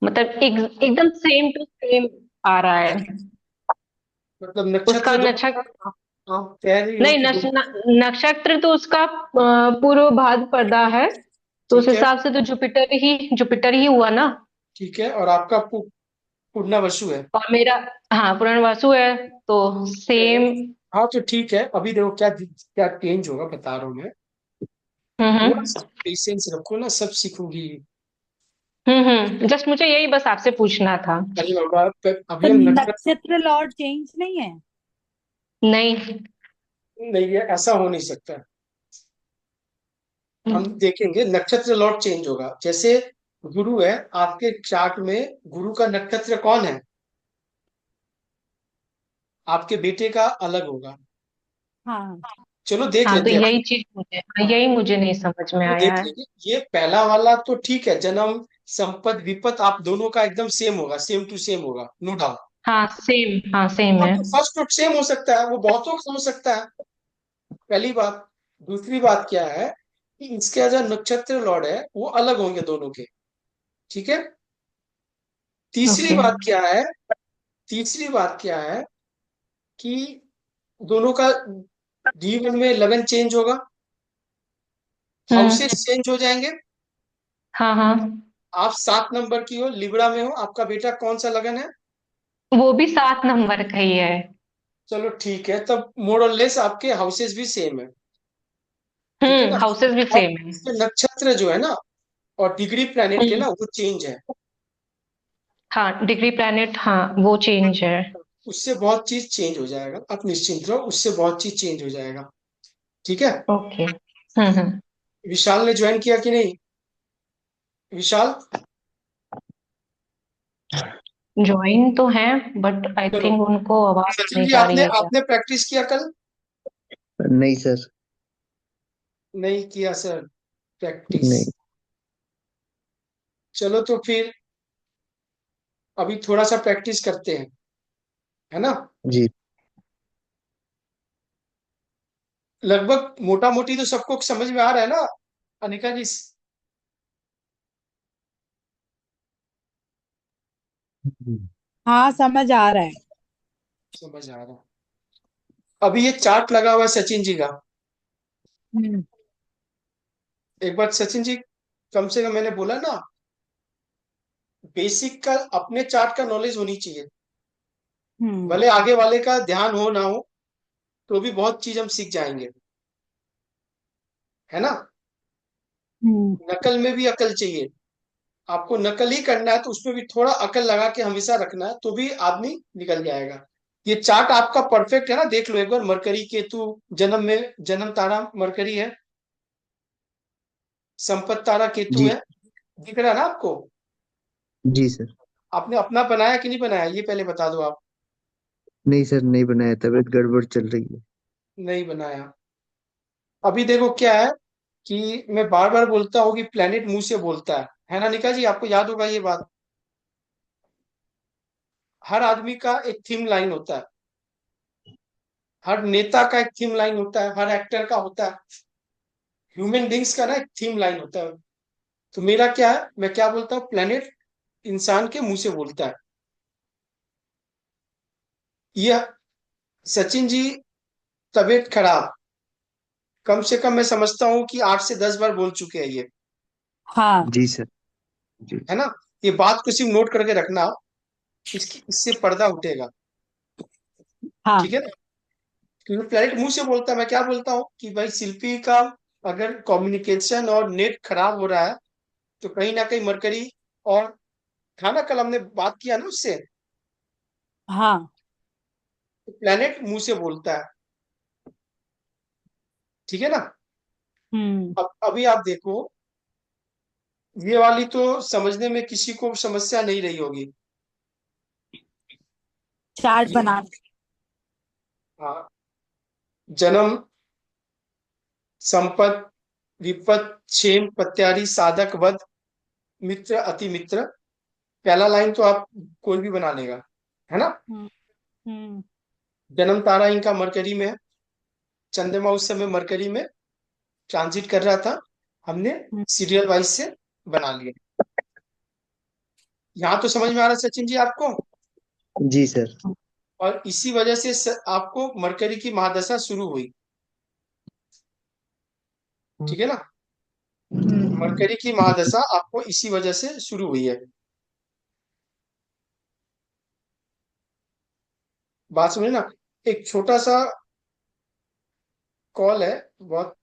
मतलब एकदम same to same आ रहा है। मतलब उसका नक्षत्र जो नक्षत्र, आप कह रही हो नहीं कि दो। नक्षत्र तो उसका पूर्व भाद्रपदा है, तो उस ठीक है। हिसाब से तो जुपिटर ही हुआ ना। ठीक है, और आपका पूर्णा वसु है। और मेरा, हाँ, पुनर्वसु है, तो सेम। हाँ तो ठीक है, अभी देखो क्या क्या चेंज होगा बता रहा हूँ मैं। थोड़ा सा हम्म पेशेंस रखो ना, सब सीखोगी। जस्ट मुझे यही बस आपसे पूछना था। अरे बाबा, तो अभी हम नक्षत्र। नक्षत्र लॉर्ड चेंज नहीं है? नहीं। नहीं है, ऐसा हो नहीं सकता। हम देखेंगे नक्षत्र लॉर्ड चेंज होगा। जैसे गुरु है आपके चार्ट में, गुरु का नक्षत्र कौन है? आपके बेटे का अलग होगा। हाँ। चलो देख हाँ, तो लेते हैं। हाँ, यही मुझे नहीं समझ में चलो आया देख है। लेंगे। ये पहला वाला तो ठीक है, जन्म संपत विपत आप दोनों का एकदम सेम होगा, सेम टू सेम होगा, नो डाउट। हाँ सेम हाँ है। तो फर्स्ट तो सेम हो सकता है, वो बहुतों का हो सकता है। पहली बात। दूसरी बात क्या है कि इसके जो नक्षत्र लॉर्ड है वो अलग होंगे दोनों के। ठीक है। तीसरी ओके। बात क्या है? तीसरी बात क्या है कि दोनों का जीवन में लगन चेंज होगा, हम्म। हाउसेस चेंज हो जाएंगे। हाँ हाँ, आप 7 नंबर की हो, लिब्रा में हो, आपका बेटा कौन सा लगन है? वो भी 7 नंबर का ही है। चलो ठीक है, तब मोर और लेस आपके हाउसेस भी सेम है। ठीक है ना। हाउसेस भी और सेम है। इसके नक्षत्र जो है ना, और डिग्री प्लैनेट के हम्म। ना, वो चेंज है। हाँ, डिग्री प्लैनेट, हाँ वो चेंज है। उससे बहुत चीज चेंज हो जाएगा, आप निश्चिंत रहो, उससे बहुत चीज चेंज हो जाएगा। ठीक है। ओके। हम्म। विशाल ने ज्वाइन किया कि नहीं? विशाल। ज्वाइन तो है, बट आई चलो, थिंक उनको आवाज सचिन नहीं जी जा रही आपने है क्या। आपने प्रैक्टिस किया कल? नहीं सर। नहीं किया सर प्रैक्टिस। नहीं। चलो तो फिर अभी थोड़ा सा प्रैक्टिस करते हैं, है ना। जी। लगभग मोटा मोटी तो सबको समझ में आ रहा है ना, अनिका जी? हाँ, समझ आ रहा है। समझ आ रहा है। अभी ये चार्ट लगा हुआ है सचिन जी का। हम्म। एक बार सचिन जी, कम से कम मैंने बोला ना, बेसिक का अपने चार्ट का नॉलेज होनी चाहिए। हम्म। भले आगे वाले का ध्यान हो ना हो, तो भी बहुत चीज हम सीख जाएंगे, है ना। हम्म। नकल में भी अकल चाहिए। आपको नकल ही करना है तो उसमें भी थोड़ा अकल लगा के हमेशा रखना है, तो भी आदमी निकल जाएगा। ये चार्ट आपका परफेक्ट है ना, देख लो एक बार। मरकरी केतु जन्म में, जन्म तारा मरकरी है, संपत तारा केतु जी। है। दिख रहा है ना आपको? जी सर। आपने अपना बनाया कि नहीं बनाया, ये पहले बता दो आप। नहीं सर, नहीं बनाया, तबीयत गड़बड़ चल रही है। नहीं बनाया। अभी देखो क्या है कि मैं बार बार बोलता हूँ कि प्लेनेट मुंह से बोलता है ना निका जी? आपको याद होगा ये बात। हर आदमी का एक थीम लाइन होता है, हर नेता का एक थीम लाइन होता है, हर एक्टर का होता है। ह्यूमन बींग्स का ना एक थीम लाइन होता है। तो मेरा क्या है, मैं क्या बोलता हूँ, प्लेनेट इंसान के मुंह से बोलता है। यह सचिन जी, तबीयत खराब, कम से कम मैं समझता हूँ कि 8 से 10 बार बोल चुके हैं ये, हाँ। जी सर। जी। है ना। ये बात को सिर्फ नोट करके रखना, इससे पर्दा उठेगा। ठीक हाँ। है ना। क्योंकि प्लेनेट मुंह से बोलता है। मैं क्या बोलता हूँ कि भाई शिल्पी का अगर कम्युनिकेशन और नेट खराब हो रहा है, तो कहीं ना कहीं मरकरी, और था ना, कल हमने बात किया ना उससे, हाँ। तो प्लेनेट मुंह से बोलता है। ठीक है ना। हम्म। अब अभी आप देखो, ये वाली तो समझने में किसी को समस्या नहीं रही होगी। चार्ट ये, बना। हाँ, जन्म संपत विपत क्षेम प्रत्यारी साधक वध मित्र अति मित्र। पहला लाइन तो आप कोई भी बना लेगा, है ना। हम्म। हम्म। जन्म तारा इनका मरकरी में है, चंद्रमा उस समय मरकरी में ट्रांजिट कर रहा था। हमने हम्म। सीरियल वाइज से बना लिया। यहाँ तो समझ में आ रहा है सचिन जी आपको? जी सर। और इसी वजह से आपको मरकरी की महादशा शुरू हुई, ठीक है ना? मरकरी की महादशा आपको इसी वजह से शुरू हुई है। बात समझे ना? एक छोटा सा कॉल है, बहुत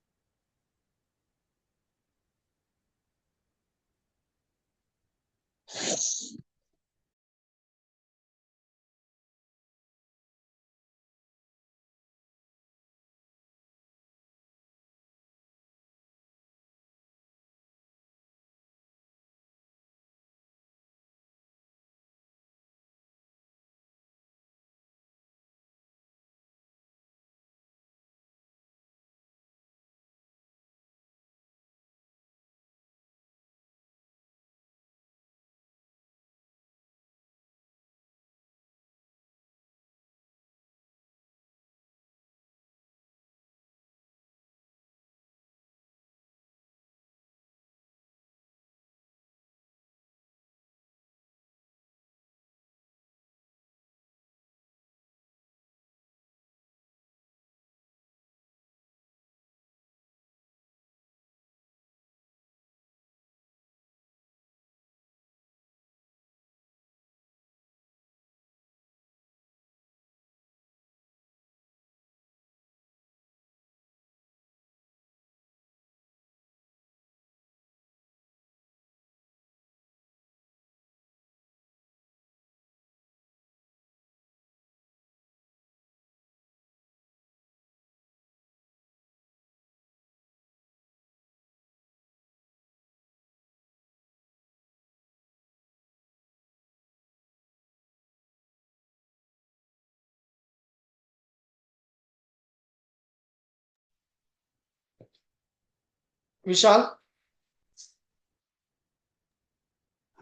विशाल,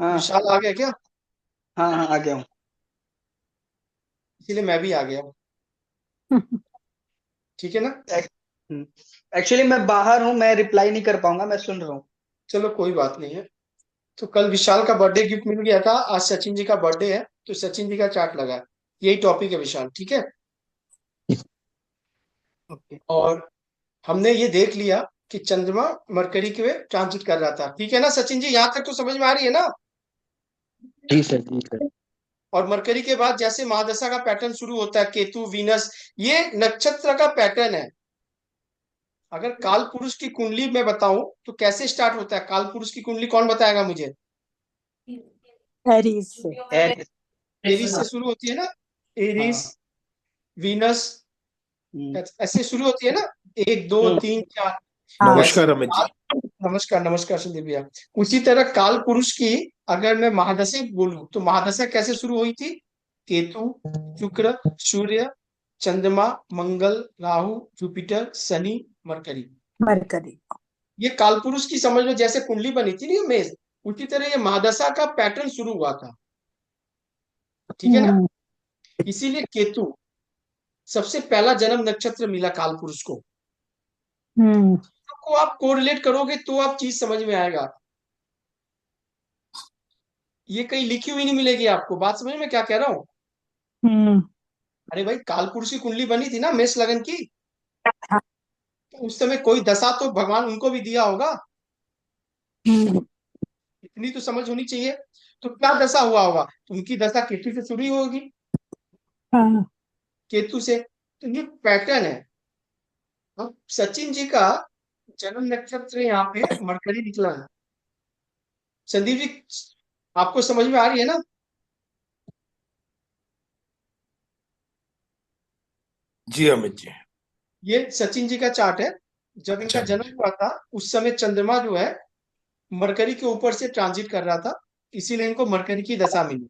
हाँ विशाल आ गया क्या? हाँ हाँ, आ गया हूँ। इसीलिए मैं भी आ गया, ठीक है ना? एक्चुअली मैं बाहर हूँ, मैं रिप्लाई नहीं कर पाऊंगा, मैं सुन रहा हूँ। चलो कोई बात नहीं है। तो कल विशाल का बर्थडे गिफ्ट मिल गया था, आज सचिन जी का बर्थडे है, तो सचिन जी का चार्ट लगा है। यही टॉपिक है विशाल, ठीक है? ओके। और हमने ये देख लिया कि चंद्रमा मरकरी के ट्रांजिट कर रहा था, ठीक है ना सचिन जी? यहाँ तक तो समझ में आ रही है ना? जी सर। जी सर। और मरकरी के बाद जैसे महादशा का पैटर्न शुरू होता है, केतु, वीनस, ये नक्षत्र का पैटर्न है। अगर काल पुरुष की कुंडली में बताऊं तो कैसे स्टार्ट होता है? काल पुरुष की कुंडली कौन बताएगा मुझे? एरीज से। एरीज से शुरू होती है ना? एरीज, हाँ। वीनस, हम्म, ऐसे शुरू होती है ना? एक दो हम्म, तीन चार। हाँ वैसे नमस्कार अमित जी। नमस्कार नमस्कार संदीप भैया। उसी तरह काल पुरुष की अगर मैं महादशा बोलूं तो महादशा कैसे शुरू हुई थी? Ketu, Shukra, Surya, Chandrama, Mangal, Rahu, Jupiter, Shani, Mercury. Mercury. ये काल पुरुष की समझ लो जैसे कुंडली बनी थी नहीं मेष, उसी तरह ये महादशा का पैटर्न शुरू हुआ था, ठीक है ना? हम्म इसीलिए केतु सबसे पहला जन्म नक्षत्र मिला काल पुरुष को। हम्म को आप कोरिलेट करोगे तो आप चीज समझ में आएगा। ये कहीं लिखी हुई नहीं मिलेगी आपको, बात समझ में क्या कह रहा हूं? हम्म अरे भाई, काल पुरुष की कुंडली बनी थी ना मेष लगन की, हाँ, तो उस समय कोई दशा तो भगवान उनको भी दिया होगा, हम्म इतनी तो समझ होनी चाहिए। तो क्या दशा हुआ होगा? तो उनकी दशा केतु से शुरू होगी, हाँ, केतु से। तो ये पैटर्न है। अब सचिन जी का जन्म नक्षत्र यहाँ पे मरकरी निकला है। संदीप जी, आपको समझ में आ रही है ना? जी अमित जी। ये सचिन जी का चार्ट है। जब अच्छा इनका अमित जन्म जी। हुआ था उस समय चंद्रमा जो है मरकरी के ऊपर से ट्रांजिट कर रहा था, इसीलिए इनको मरकरी की दशा मिली।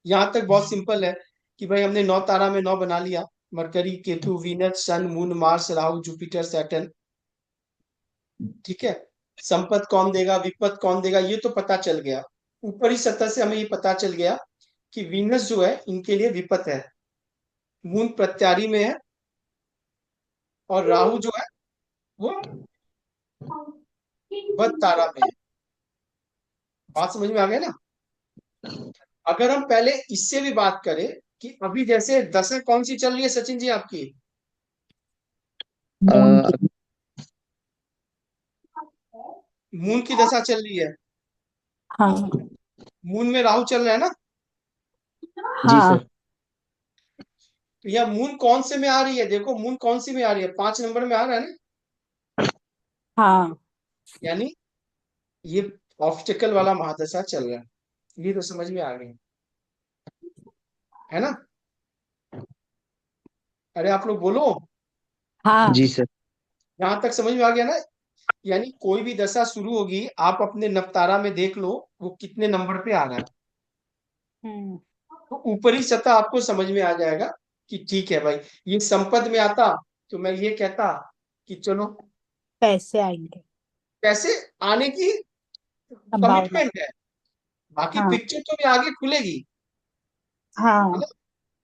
यहाँ तक बहुत सिंपल है कि भाई हमने 9 तारा में 9 बना लिया। Mercury, Ketu, Venus, sun, moon, Mars, Rahu, Jupiter, Saturn, ठीक है? संपत कौन देगा, विपत कौन देगा, ये तो पता चल गया। ऊपरी सतह से हमें ये पता चल गया कि वीनस जो है इनके लिए विपत है, मून प्रत्यारी में है, और राहु जो है वो बद तारा में है। बात समझ में आ गया ना? अगर हम पहले इससे भी बात करें कि अभी जैसे दशा कौन सी चल रही है सचिन जी आपकी? मून की। मून की दशा चल रही है। हाँ मून में राहु चल रहा है ना? जी हाँ सर। तो यह मून कौन से में आ रही है? देखो मून कौन सी में आ रही है, 5 नंबर में आ रहा है ना। हाँ। यानी ये ऑब्स्टिकल वाला महादशा चल रहा है। ये तो समझ में आ गई है ना? अरे आप लोग बोलो। हाँ। जी सर। यहां तक समझ में आ गया ना? यानी कोई भी दशा शुरू होगी, आप अपने नवतारा में देख लो वो कितने नंबर पे आ रहा है। हम्म। तो ऊपरी सतह आपको समझ में आ जाएगा कि ठीक है भाई। ये संपद में आता तो मैं ये कहता कि चलो पैसे आएंगे। पैसे आने की संभावना। कमिटमेंट है। बाकी हाँ पिक्चर तो भी आगे खुलेगी, है हाँ। ना?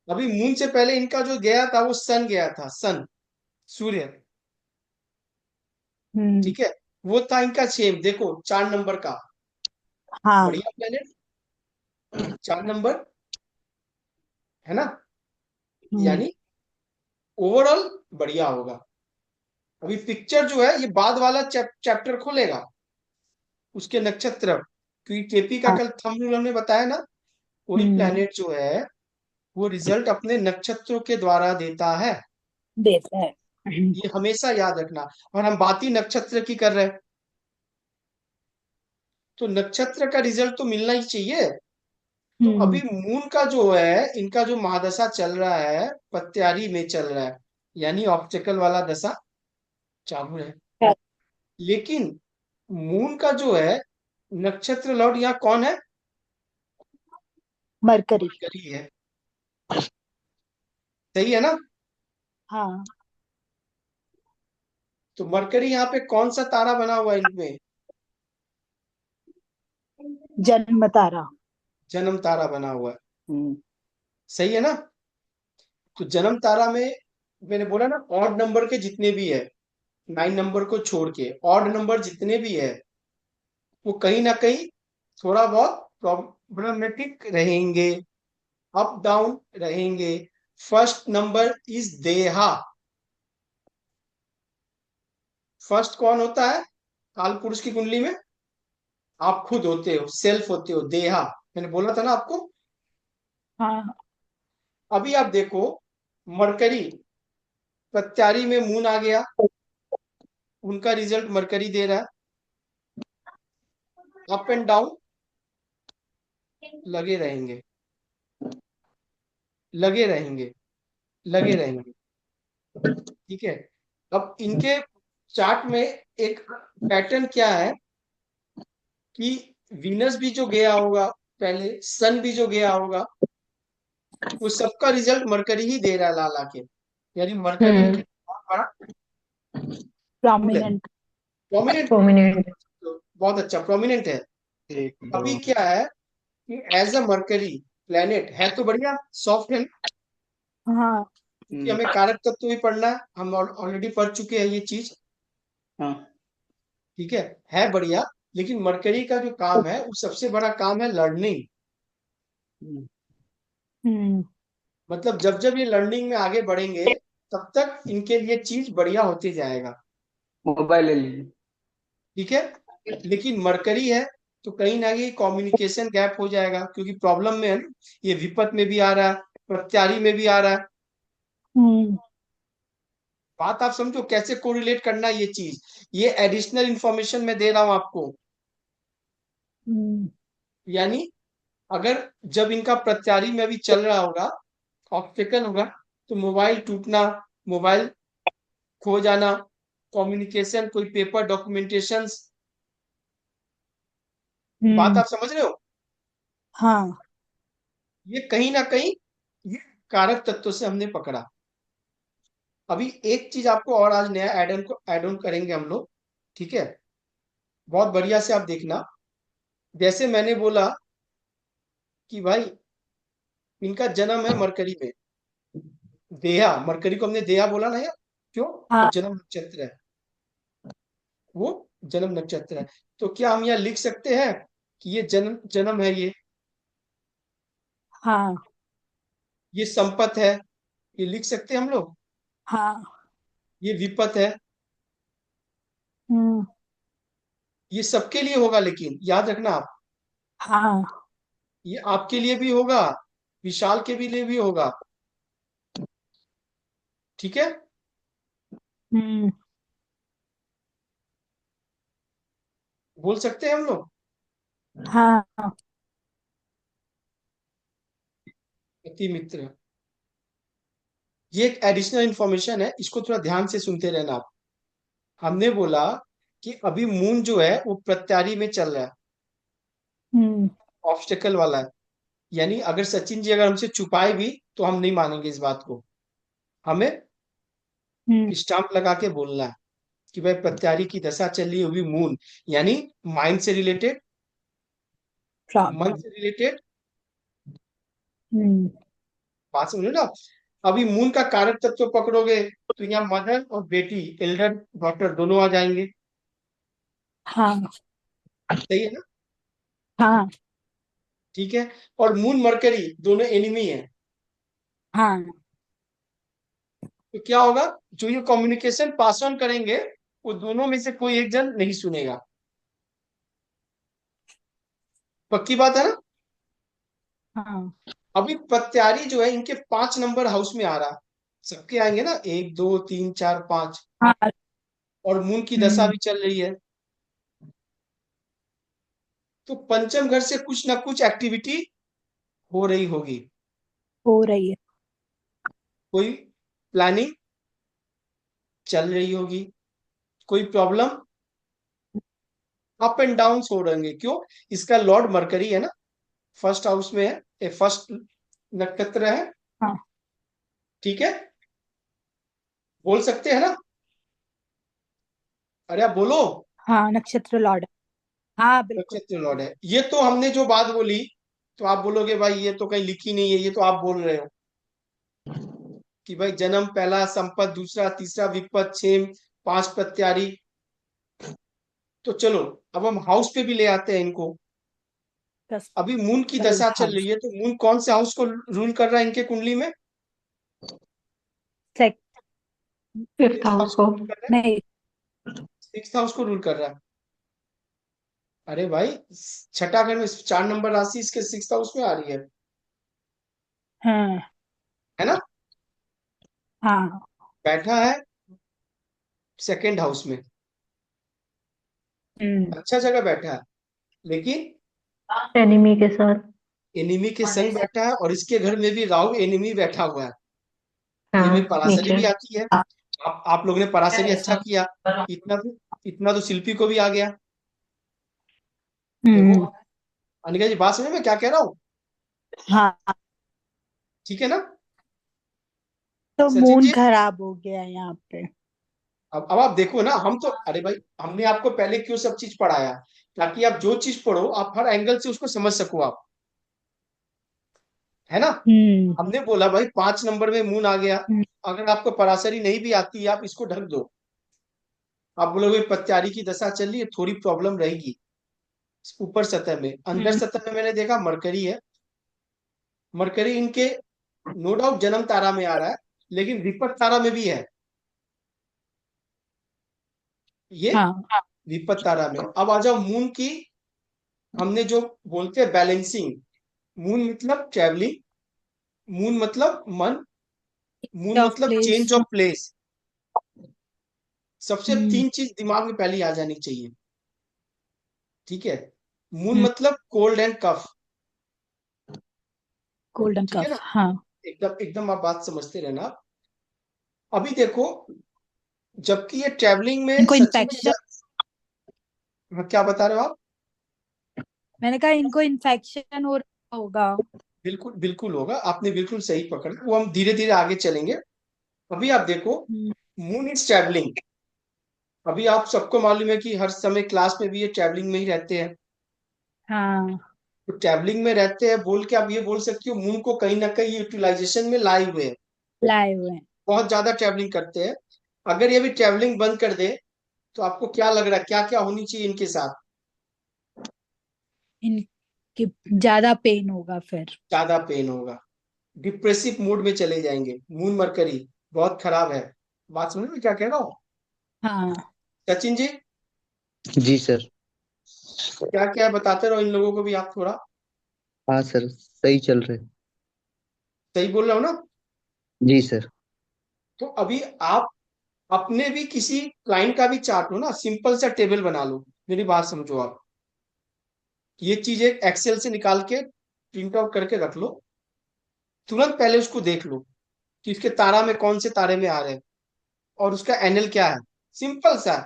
अभी मून से पहले इनका जो गया था वो सन गया था, सन, सूर्य। हम्म। ठीक है, वो था इनका सेम, देखो 4 नंबर का। हाँ। बढ़िया प्लेनेट, 4 नंबर, है ना? हम्म। यानी ओवरऑल बढ़िया होगा। अभी पिक्चर जो है ये बाद वाला चैप्टर खुलेगा उसके नक्षत्र, क्योंकि केपी का हाँ। कल थंबनेल हमने बताया ना, कोई हम्म। प्लेनेट जो है वो रिजल्ट अपने नक्षत्रों के द्वारा देता है। देता है। ये हमेशा याद रखना। और हम बात ही नक्षत्र की कर रहे हैं, तो नक्षत्र का रिजल्ट तो मिलना ही चाहिए। तो अभी हम्म। मून का जो है, इनका जो महादशा चल रहा है पत्यारी में चल रहा है, यानी ऑप्टिकल वाला दशा चालू है। लेकिन मून का जो है नक्षत्र लॉर्ड यहाँ कौन है? मरकरी। मरकरी है। सही है ना? हाँ। तो मरकरी यहाँ पे कौन सा तारा बना हुआ है इनमें? जन्म तारा। जन्म तारा बना हुआ है। हम्म। सही है ना? तो जन्म तारा में मैंने बोला ना, ऑड नंबर के जितने भी है, 9 नंबर को छोड़ के ऑड नंबर जितने भी है वो कहीं ना कहीं थोड़ा बहुत प्रॉब्लमेटिक रहेंगे, अप डाउन रहेंगे। First number is Deha. First कौन होता है काल पुरुष की कुंडली में? आप खुद होते हो, सेल्फ होते हो, देहा। मैंने बोला था ना आपको। हाँ। अभी आप देखो, मरकरी प्रत्यारी में मून आ गया, उनका रिजल्ट मरकरी दे रहा है। अप एंड डाउन लगे रहेंगे, लगे रहेंगे, लगे रहेंगे। ठीक है। अब इनके चार्ट में एक पैटर्न क्या है कि वीनस भी जो गया होगा पहले, सन भी जो गया होगा, वो सबका रिजल्ट मरकरी ही दे रहा है ला ला के। यानी मरकरी इनके हम्म। बहुत बड़ा टूल है, प्रोमिनेंट। प्रोमिनेंट। प्रोमिनेंट। बहुत अच्छा प्रोमिनेंट है। एक अभी दो क्या है कि एज अ मरकरी प्लेनेट है तो बढ़िया सॉफ्ट है, हाँ। क्योंकि हमें कारक तत्व भी पढ़ना है, हम ऑलरेडी पढ़ चुके हैं ये चीज। हाँ ठीक है बढ़िया। लेकिन मरकरी का जो काम है वो सबसे बड़ा काम है लर्निंग। हम्म, हम्म। मतलब जब जब ये लर्निंग में आगे बढ़ेंगे तब तक इनके लिए चीज बढ़िया होती जाएगा। मोबाइल ले लीजिए। ठीक है। लेकिन मरकरी है तो कहीं ना कहीं कम्युनिकेशन गैप हो जाएगा, क्योंकि प्रॉब्लम में है ना, ये विपत में भी आ रहा है, प्रत्यारी में भी आ रहा है। हम्म। बात आप समझो कैसे कोरिलेट करना है ये चीज। ये एडिशनल इंफॉर्मेशन मैं दे रहा हूं आपको। हम्म। यानी अगर जब इनका प्रत्यारी में भी चल रहा होगा, ऑब्स्टेकल होगा, तो मोबाइल टूटना, मोबाइल खो जाना, कम्युनिकेशन, कोई पेपर डॉक्यूमेंटेशन, बात हम्म। आप समझ रहे हो? हाँ। ये कहीं ना कहीं ये कारक तत्व से हमने पकड़ा। अभी एक चीज आपको और आज नया ऐड ऑन करेंगे हम लोग। ठीक है, बहुत बढ़िया से आप देखना। जैसे मैंने बोला कि भाई इनका जन्म है मरकरी में, देहा, मरकरी को हमने देहा बोला ना यार, क्यों? वो हाँ। जन्म नक्षत्र है, वो जन्म नक्षत्र है। तो क्या हम यहाँ लिख सकते हैं कि ये जन्म जन्म है ये? हाँ ये संपत है, ये लिख सकते हैं हम लोग। हाँ ये विपत है, हम्म ये सबके लिए होगा, लेकिन याद रखना आप, हाँ ये आपके लिए भी होगा, विशाल के भी लिए भी होगा। ठीक है। हम्म बोल सकते हैं हम लोग। हाँ अति मित्र, ये एक एडिशनल इंफॉर्मेशन है, इसको थोड़ा ध्यान से सुनते रहना आप। हमने बोला कि अभी मून जो है वो प्रत्यारी में चल रहा है, हम्म ऑब्स्टेकल वाला है। यानी अगर सचिन जी अगर हमसे छुपाए भी तो हम नहीं मानेंगे इस बात को। हमें हम्म स्टाम्प लगा के बोलना है कि भाई प्रत्यारी की दशा चल रही है, वो भी मून, यानी माइंड से रिलेटेड, मन प्रॉब्लम से रिलेटेड। हम्म बात समझो ना। अभी मून का कारक तत्व पकड़ोगे तो यहाँ मदर और बेटी, एल्डर डॉटर दोनों आ जाएंगे। हाँ सही है ना। हाँ ठीक है। और मून मरकरी दोनों एनिमी है। हाँ तो क्या होगा, जो ये कम्युनिकेशन पास ऑन करेंगे वो दोनों में से कोई एक जन नहीं सुनेगा। पक्की बात है ना। हाँ अभी प्रत्यारी जो है इनके 5 नंबर हाउस में आ रहा है। सबके आएंगे ना, 1 2 3 4 5। हाँ और मून की दशा हम्म भी चल रही है, तो पंचम घर से कुछ ना कुछ एक्टिविटी हो रही होगी। हो रही है कोई प्लानिंग चल रही होगी, कोई प्रॉब्लम, अप एंड डाउन हो रहेंगे। क्यों, इसका लॉर्ड मरकरी है ना, फर्स्ट हाउस में है, ये फर्स्ट नक्षत्र है। हाँ ठीक है। बोल सकते हैं ना। अरे आप बोलो। हाँ नक्षत्र लॉर्ड हाँ बिल्कुल नक्षत्र लॉर्ड है, ये तो हमने जो बात बोली, तो आप बोलोगे भाई ये तो कहीं लिखी नहीं है, ये तो आप बोल रहे हो कि भाई जन्म पहला, संपत दूसरा, तीसरा विपत, 6 5 प्रत्यारी। तो चलो अब हम हाउस पे भी ले आते हैं इनको। दस अभी मून की 12th दशा चल रही हाउस है, तो मून कौन से हाउस को रूल कर रहा है इनके कुंडली में। सेक फिफ्थ सिक्स हाउस हाउस को। को रूल कर रहा है। नहीं 6 हाउस को रूल कर रहा है। अरे भाई, छठा घर में 4 नंबर राशि इसके 6 हाउस में आ रही हाँ है ना। हाँ बैठा है सेकेंड हाउस में, अच्छा जगह बैठा है, लेकिन एनिमी के साथ। एनिमी के संग बैठा है, और इसके घर में भी राहु एनिमी बैठा हुआ है। ये में हाँ पराशरी नीचे। भी आती है। आप लोगों ने पराशरी अच्छा किया। इतना तो, इतना तो शिल्पी को भी आ गया। देखो हम्म अनिका जी, बात समझ में क्या कह रहा हूँ। हाँ ठीक है ना। तो सचिन मून जी, खराब हो गया यहाँ पे अब आप देखो ना, हम तो, अरे भाई हमने आपको पहले क्यों सब चीज पढ़ाया, ताकि आप जो चीज पढ़ो आप हर एंगल से उसको समझ सको आप, है ना। हम्म हमने बोला भाई 5 नंबर में मून आ गया, हम्म अगर आपको पराशरी नहीं भी आती है आप इसको ढक दो। आप बोलोगे पत्यारी की दशा चल रही है, थोड़ी प्रॉब्लम रहेगी ऊपर सतह में, अंदर हम्म सतह में मैंने देखा मरकरी है। मरकरी इनके नो डाउट जन्म तारा में आ रहा है, लेकिन विपत तारा में भी है ये। हाँ विपत तारा में अब आ जाओ मून की। हमने जो बोलते हैं बैलेंसिंग, मून मतलब ट्रेवलिंग, मून मतलब मन, मून ऑफ मतलब प्लेस चेंज ऑफ प्लेस। सबसे हम्म 3 चीज दिमाग में पहले आ जानी चाहिए। ठीक है। मून हम्म मतलब कोल्ड एंड कफ। गोल्डन ठीक है कफ ना। हाँ एकदम एकदम आप बात समझते रहना। अभी देखो, जबकि ये ट्रैवलिंग में इनको सचिन जी इन्फेक्शन हाँ, क्या बता रहे हो आप। मैंने कहा इनको इन्फेक्शन हो रहा होगा बिल्कुल बिल्कुल होगा, आपने बिल्कुल सही पकड़ा, वो हम धीरे धीरे आगे चलेंगे। अभी आप देखो, हम्म मून इज ट्रैवलिंग। अभी आप सबको मालूम है कि हर समय क्लास में भी ये ट्रैवलिंग में ही रहते हैं। हाँ तो ट्रैवलिंग में रहते हैं बोल के आप ये बोल सकते हो मून को कहीं ना कहीं यूटिलाइजेशन में लाए हुए हैं। लाए हुए हैं बहुत ज्यादा ट्रैवलिंग करते हैं। अगर ये भी ट्रैवलिंग बंद कर दे तो आपको क्या लग रहा है, क्या क्या होनी चाहिए इनके साथ। कि ज्यादा पेन होगा फिर। ज्यादा पेन होगा, डिप्रेसिव मूड में चले जाएंगे। मून मरकरी बहुत खराब है। बात समझ में क्या कह रहा हूँ? हाँ। सचिन जी, जी सर। क्या क्या बताते रहो इन लोगों को भी आप थोड़ा। हाँ सर, सही चल रहे। सही बोल रहा हूँ ना? जी सर। तो अभी आप अपने भी किसी क्लाइंट का भी चार्ट हो ना, सिंपल सा टेबल बना लो। मेरी बात समझो आप, ये चीज एक एक्सेल से निकाल के प्रिंट आउट करके रख लो। तुरंत पहले उसको देख लो कि इसके तारा में कौन से तारे में आ रहे हैं और उसका एनएल क्या है। सिंपल सा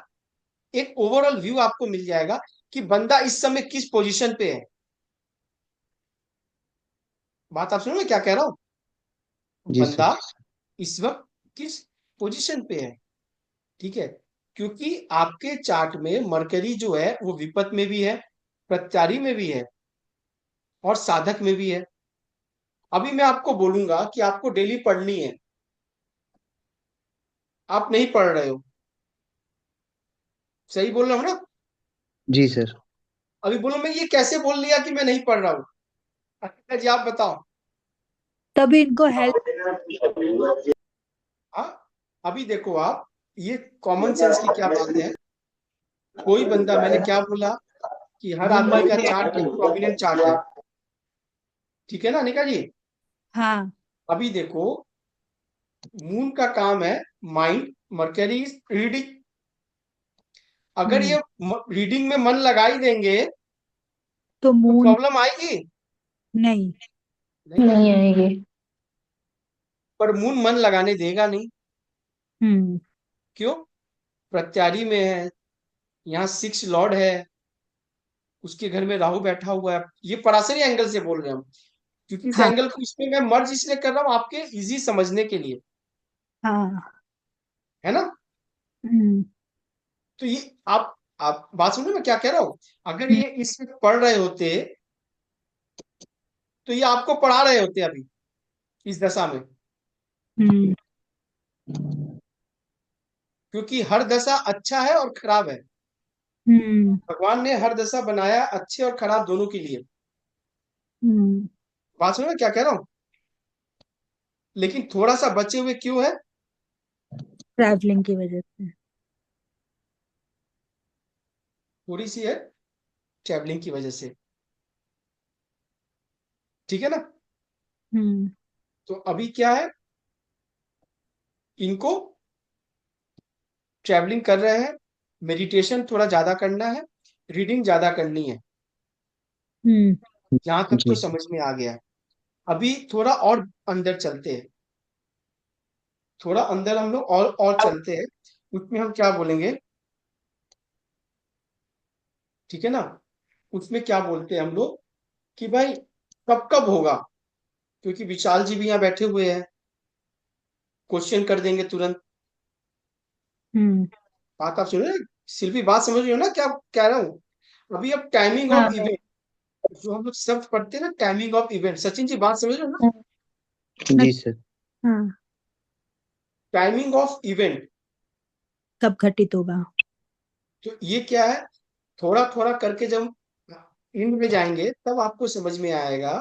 एक ओवरऑल व्यू आपको मिल जाएगा कि बंदा इस समय किस पोजीशन पे है। बात आप सुनो मैं क्या कह रहा हूँ? जी सर। बंदा इस वक्त किस पोजीशन पे है। ठीक है, क्योंकि आपके चार्ट में मरकरी जो है वो विपत में भी है, प्रत्यारी में भी है और साधक में भी है। अभी मैं आपको बोलूंगा कि आपको डेली पढ़नी है, आप नहीं पढ़ रहे हो। सही बोल रहा हूँ ना? जी सर। अभी बोलो मैं ये कैसे बोल लिया कि मैं नहीं पढ़ रहा हूँ? अच्छा जी आप बताओ। तभी इनको हेल्प। हाँ, अभी देखो आप, ये कॉमन सेंस की क्या बात है। कोई बंदा, मैंने क्या बोला कि हर आदमी का चार्ट एक प्रोमिनेंट चार्ट है। ठीक है ना अनिका जी? हाँ। अभी देखो, मून का काम है माइंड, मरकरी रीडिंग। अगर ये रीडिंग में मन लगा ही देंगे तो तो मून प्रॉब्लम आएगी? नहीं। नहीं आएगी। नहीं आएगी। पर मून मन लगाने देगा नहीं। हम्म। क्यों? प्रत्यारी में है, यहाँ 6 लॉर्ड है, उसके घर में राहु बैठा हुआ है। ये पराशरी एंगल से बोल रहे हैं हम, क्योंकि इस हाँ। एंगल को इसमें मैं मर्ज इसलिए कर रहा हूँ आपके इजी समझने के लिए। हाँ। है ना? हम्म। तो ये आप बात सुनो मैं क्या कह रहा हूँ। अगर ये इसमें पढ़ रहे होते तो ये आपको पढ़ा रहे होते अभी इस दशा में। हम्म। क्योंकि हर दशा अच्छा है और खराब है। हम्म। भगवान ने हर दशा बनाया अच्छे और खराब दोनों के लिए। हम्म। बात सुनो मैं क्या कह रहा हूँ। लेकिन थोड़ा सा बचे हुए क्यों है? ट्रैवलिंग की वजह से। थोड़ी सी है ट्रैवलिंग की वजह से। ठीक है ना? हम्म। तो अभी क्या है, इनको ट्रैवलिंग कर रहे हैं, मेडिटेशन थोड़ा ज्यादा करना है, रीडिंग ज्यादा करनी है। हम्म। यहां तक तो जी समझ में आ गया। अभी थोड़ा और अंदर चलते हैं, थोड़ा अंदर हम लोग और चलते हैं। उसमें हम क्या बोलेंगे? ठीक है ना? उसमें क्या बोलते हैं हम लोग कि भाई कब कब होगा, क्योंकि विशाल जी भी यहाँ बैठे हुए हैं, क्वेश्चन कर देंगे तुरंत। हम्म। बात आप सुन रहे हैं? शिल्पी बात समझ रही हो ना क्या कह रहा हूँ? अभी अब टाइमिंग ऑफ हाँ। इवेंट, जो हम लोग शब्द पढ़ते हैं ना, timing of event. Sachin ji बात समझ रहे हो ना? जी सर। हाँ। Timing of event. कब घटित होगा। तो ये क्या है, थोड़ा थोड़ा करके जब एंड में जाएंगे तब आपको समझ में आएगा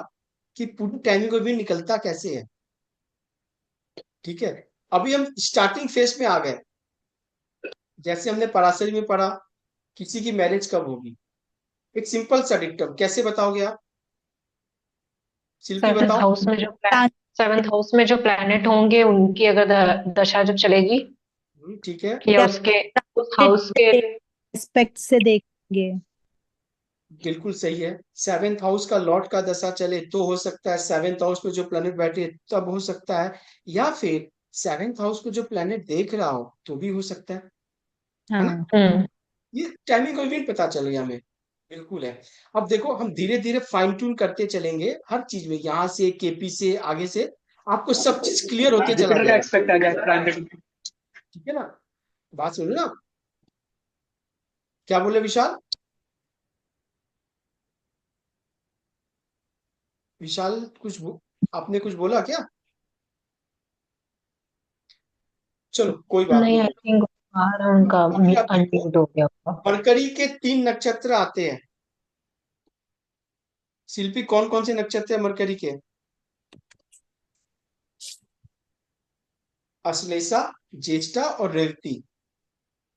कि पूरी टाइमिंग ऑफ इवेंट निकलता कैसे है। ठीक है, अभी हम स्टार्टिंग फेज में आ गए। जैसे हमने पराशरी में पढ़ा, किसी की मैरिज कब होगी, एक सिंपल सा डिक्टम कैसे बताओगे आप? शिल्पी सेवेंथ बताओ। हाउस में जो सेवेंथ हाउस में जो प्लैनेट होंगे उनकी अगर दशा जब चलेगी, ठीक है, या उसके उस हाउस के। एस्पेक्ट से देखेंगे। बिल्कुल सही है। 7th हाउस का लॉर्ड का दशा चले तो हो सकता है, 7th हाउस में जो प्लेनेट बैठे तब हो सकता है, या फिर 7th हाउस को जो प्लेनेट देख रहा हो तो भी हो सकता है ना? हाँ। हम्म। ये टाइमिंग का भी पता चल गया हमें। बिल्कुल है। अब देखो हम धीरे धीरे फाइन ट्यून करते चलेंगे हर चीज में, यहाँ से केपी से आगे से आपको सब चीज क्लियर होते चला जुपिटर का जाएगा। एक्सपेक्ट आ गया। ठीक है ना? बात सुनो ना, क्या बोले विशाल? विशाल आपने कुछ बोला क्या? चलो कोई बात नहीं, नहीं। आई थिंक बाहर उनका अभी आप देखो, अनम्यूट हो गया होगा। मरकरी के 3 नक्षत्र आते हैं। शिल्पी कौन कौन से नक्षत्र है मरकरी के? अश्लेषा, ज्येष्ठा और रेवती।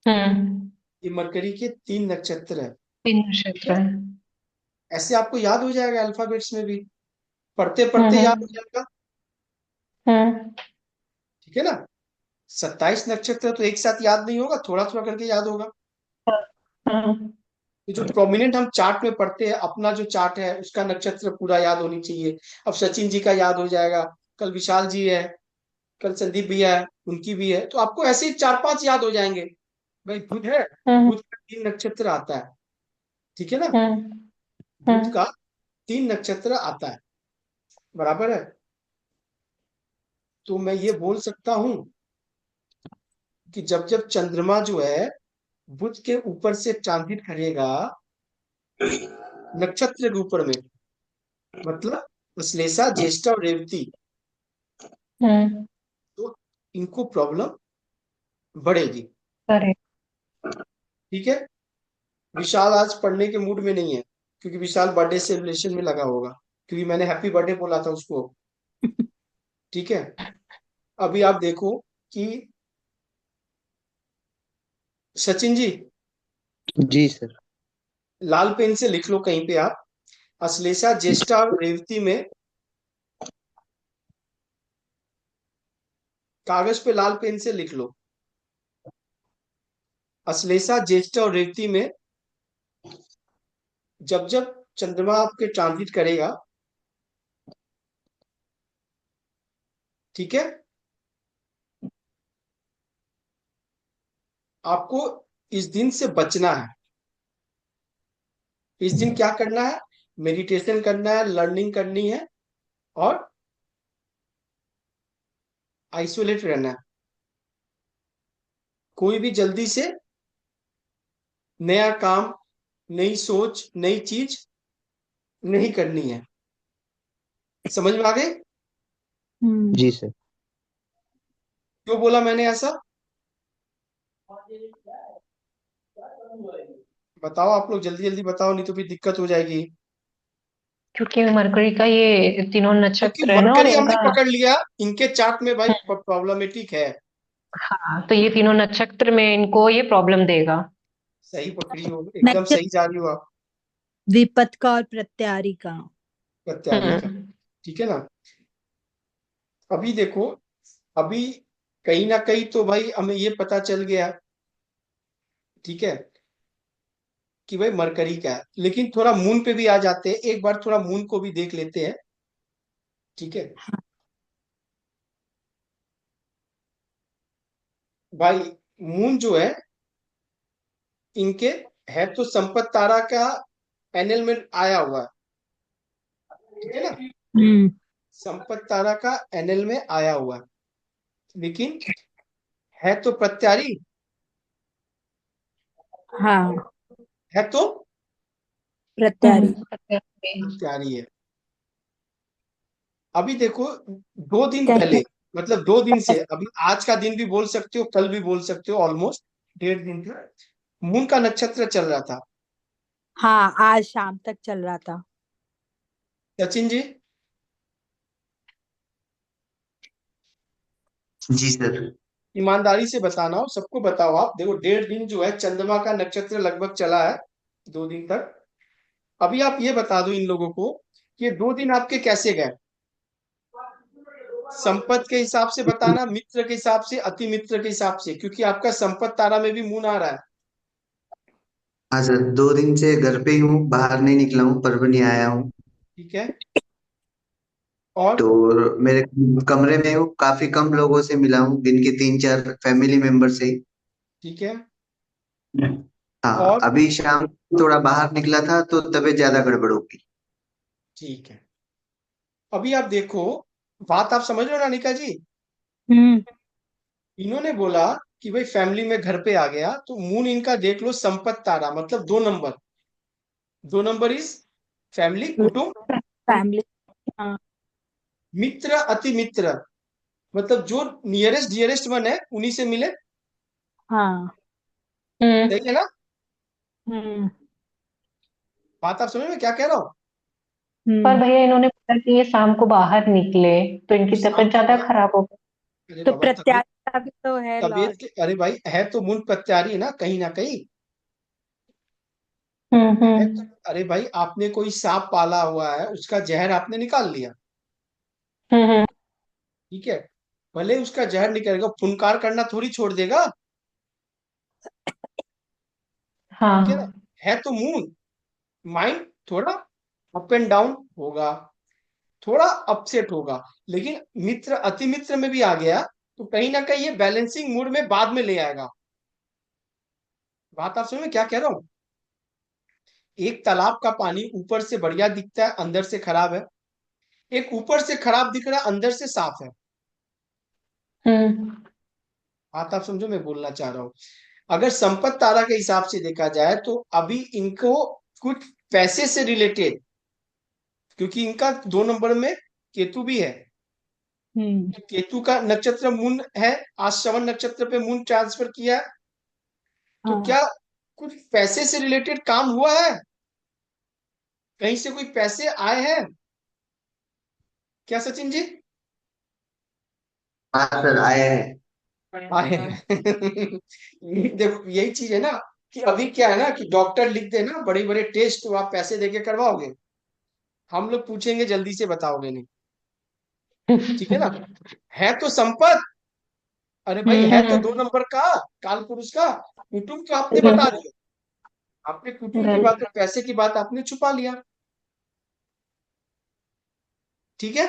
हम्म। ये मरकरी के 3 नक्षत्र है। 3 नक्षत्र है। ऐसे आपको याद हो जाएगा अल्फाबेट्स में भी, पढ़ते पढ़ते याद हो हम्म। जाएगा। हम्म। ठीक है ना? 27 नक्षत्र तो एक साथ याद नहीं होगा, थोड़ा थोड़ा करके याद होगा। हम्म। तो जो प्रोमिनेंट हम चार्ट में पढ़ते हैं, अपना जो चार्ट है उसका नक्षत्र पूरा याद होनी चाहिए। अब सचिन जी का याद हो जाएगा, कल विशाल जी है, कल संदीप भैया है, उनकी भी है, तो आपको ऐसे ही 4-5 याद हो जाएंगे। भाई बुध है, हम्म। बुध का 3 नक्षत्र आता है। ठीक है ना? हम्म। बुध हम्म। का 3 नक्षत्र आता है, बराबर है। तो मैं ये बोल सकता हूं कि जब जब चंद्रमा जो है बुध के ऊपर से ट्रांजिट करेगा नक्षत्र के ऊपर में, मतलब श्लेषा, ज्येष्ठा और रेवती, हम्म। तो इनको प्रॉब्लम बढ़ेगी। करेक्ट। ठीक है? विशाल आज पढ़ने के मूड में नहीं है, क्योंकि विशाल बर्थडे सेलिब्रेशन में लगा होगा, क्योंकि मैंने हैप्पी बर्थडे बोला था उसको। ठीक है? अभी आप देखो कि सचिन जी, जी सर। लाल पेन से लिख लो कहीं पे आप, अश्लेषा, ज्येष्ठा और रेवती में, कागज पे लाल पेन से लिख लो, अश्लेषा, ज्येष्ठा और रेवती में जब जब चंद्रमा आपके ट्रांजिट करेगा, ठीक है, आपको इस दिन से बचना है। इस दिन क्या करना है? मेडिटेशन करना है, लर्निंग करनी है और आइसोलेट रहना है। कोई भी जल्दी से नया काम, नई सोच, नई चीज नहीं करनी है। समझ में आ गई? जी सर। क्यों बोला मैंने ऐसा? बताओ आप लोग, जल्दी जल्दी बताओ, नहीं तो फिर दिक्कत हो जाएगी। क्योंकि मरकरी का ये तीनों क्योंकि नक्षत्र है ना, और मरकरी हमने इनका। पकड़ लिया, इनके चार्ट में भाई हम्म। प्रॉब्लमेटिक है। हाँ, तो ये तीनों नक्षत्र में इनको ये प्रॉब्लम देगा। सही पकड़ी हो, एकदम नक्षत्र सही जा रही हो आप। विपत का और प्रत्यारी का। प्रत्यारी का। हम्म। ठीक है ना? अभी देखो, अभी कहीं ना कहीं तो भाई हमें ये पता चल गया, ठीक है, कि भाई मरकरी क्या है, लेकिन थोड़ा मून पे भी आ जाते हैं, एक बार थोड़ा मून को भी देख लेते हैं। ठीक है भाई, मून जो है इनके, है तो संपत तारा का एनएल में आया हुआ है। ठीक है ना? हम्म। संपत तारा का एनएल में आया हुआ है, लेकिन है तो प्रत्यारी, हाँ, है तो प्रत्यारी। प्रत्यारी है। अभी देखो, 2 दिन कहीं पहले, मतलब 2 दिन से, अभी आज का दिन भी बोल सकते हो, कल भी बोल सकते हो, ऑलमोस्ट 1.5 दिन तक मून का नक्षत्र चल रहा था। हाँ, आज शाम तक चल रहा था। सचिन जी, जी सर। ईमानदारी से बताना हो, सबको बताओ आप, देखो 1.5 दिन जो है चंद्रमा का नक्षत्र लगभग चला है, 2 दिन तक। अभी आप ये बता दो इन लोगों को कि ये 2 दिन आपके कैसे गए। संपत के हिसाब से बताना, मित्र के हिसाब से, अति मित्र के हिसाब से, क्योंकि आपका संपत तारा में भी मून आ रहा है। हाँ सर, 2 दिन से घर पे ही हूँ, बाहर नहीं निकला हूँ, परभनी आया हूँ। ठीक है? और तो मेरे कमरे में हूँ, काफी कम लोगों से मिला हूँ, दिन के 3-4 फैमिली मेंबर से ही। ठीक है, हाँ, और अभी शाम थोड़ा बाहर निकला था तो तबीयत ज्यादा गड़बड़ हो गई। ठीक है, अभी आप देखो, बात आप समझ रहे हो ना निका जी? हम्म। इन्होंने बोला कि भाई फैमिली में घर पे आ गया, तो मून इनका देख लो संपत तारा, मतलब 2 नंबर। 2 नंबर इज फैमिली, कुटुंब। फैमिली। हाँ। मित्र, अति मित्र, मतलब जो नियरेस्ट डियरेस्ट वन है उन्हीं से मिले। हाँ। हम्म। सही है ना? हम्म। बात आप समझ में क्या कह रहा हूँ? पर भैया इन्होंने बोला कि ये शाम को बाहर निकले तो इनकी शाम तबीयत को ज्यादा बाहर, खराब हो गई। अरे तो बाबा तबीयत, प्रत्याशा भी तो है तबीयत लॉर्ड। अरे भाई है तो मून प्रत्यारी ना कहीं ना कहीं। है तो, हम्म। अरे भाई आपने कोई सांप पाला हुआ है, उसका जहर आपने निकाल लिया, हम्म। ठीक है, भले उसका जहर निकलेगा, फुनकार करना थोड़ी छोड़ देगा, ठीक है ना। हाँ। है तो मून, माइंड थोड़ा अप एंड डाउन होगा, थोड़ा अपसेट होगा, लेकिन मित्र अति मित्र में भी आ गया तो कहीं ना कहीं ये बैलेंसिंग मूड में बाद में ले आएगा। बात आप समझ में क्या कह रहा हूं? एक तालाब का पानी ऊपर से बढ़िया दिखता है, अंदर से खराब है। एक ऊपर से खराब दिख रहा है, अंदर से साफ है। हम्म। बात आप समझो मैं बोलना चाह रहा हूँ। अगर संपत तारा के हिसाब से देखा जाए तो अभी इनको कुछ पैसे से रिलेटेड, क्योंकि इनका 2 नंबर में केतु भी है, हम्म। केतु का नक्षत्र मून है, आज श्रवण नक्षत्र पे मून ट्रांसफर किया है, तो हाँ। क्या कुछ पैसे से रिलेटेड काम हुआ है? कहीं से कोई पैसे आए हैं क्या सचिन जी? हाँ सर, आए हैं। आए हैं। देखो यही चीज है ना, कि अभी क्या है ना कि डॉक्टर लिख देना बड़े बड़े टेस्ट तो आप पैसे देके करवाओगे, हम लोग पूछेंगे जल्दी से बताओगे नहीं, ठीक है ना। है तो संपत, अरे भाई है तो 2 नंबर का काल पुरुष का कुटुंब, तो आपने बता दिया, आपने कुटुंब की बात और पैसे की बात आपने छुपा लिया, ठीक है।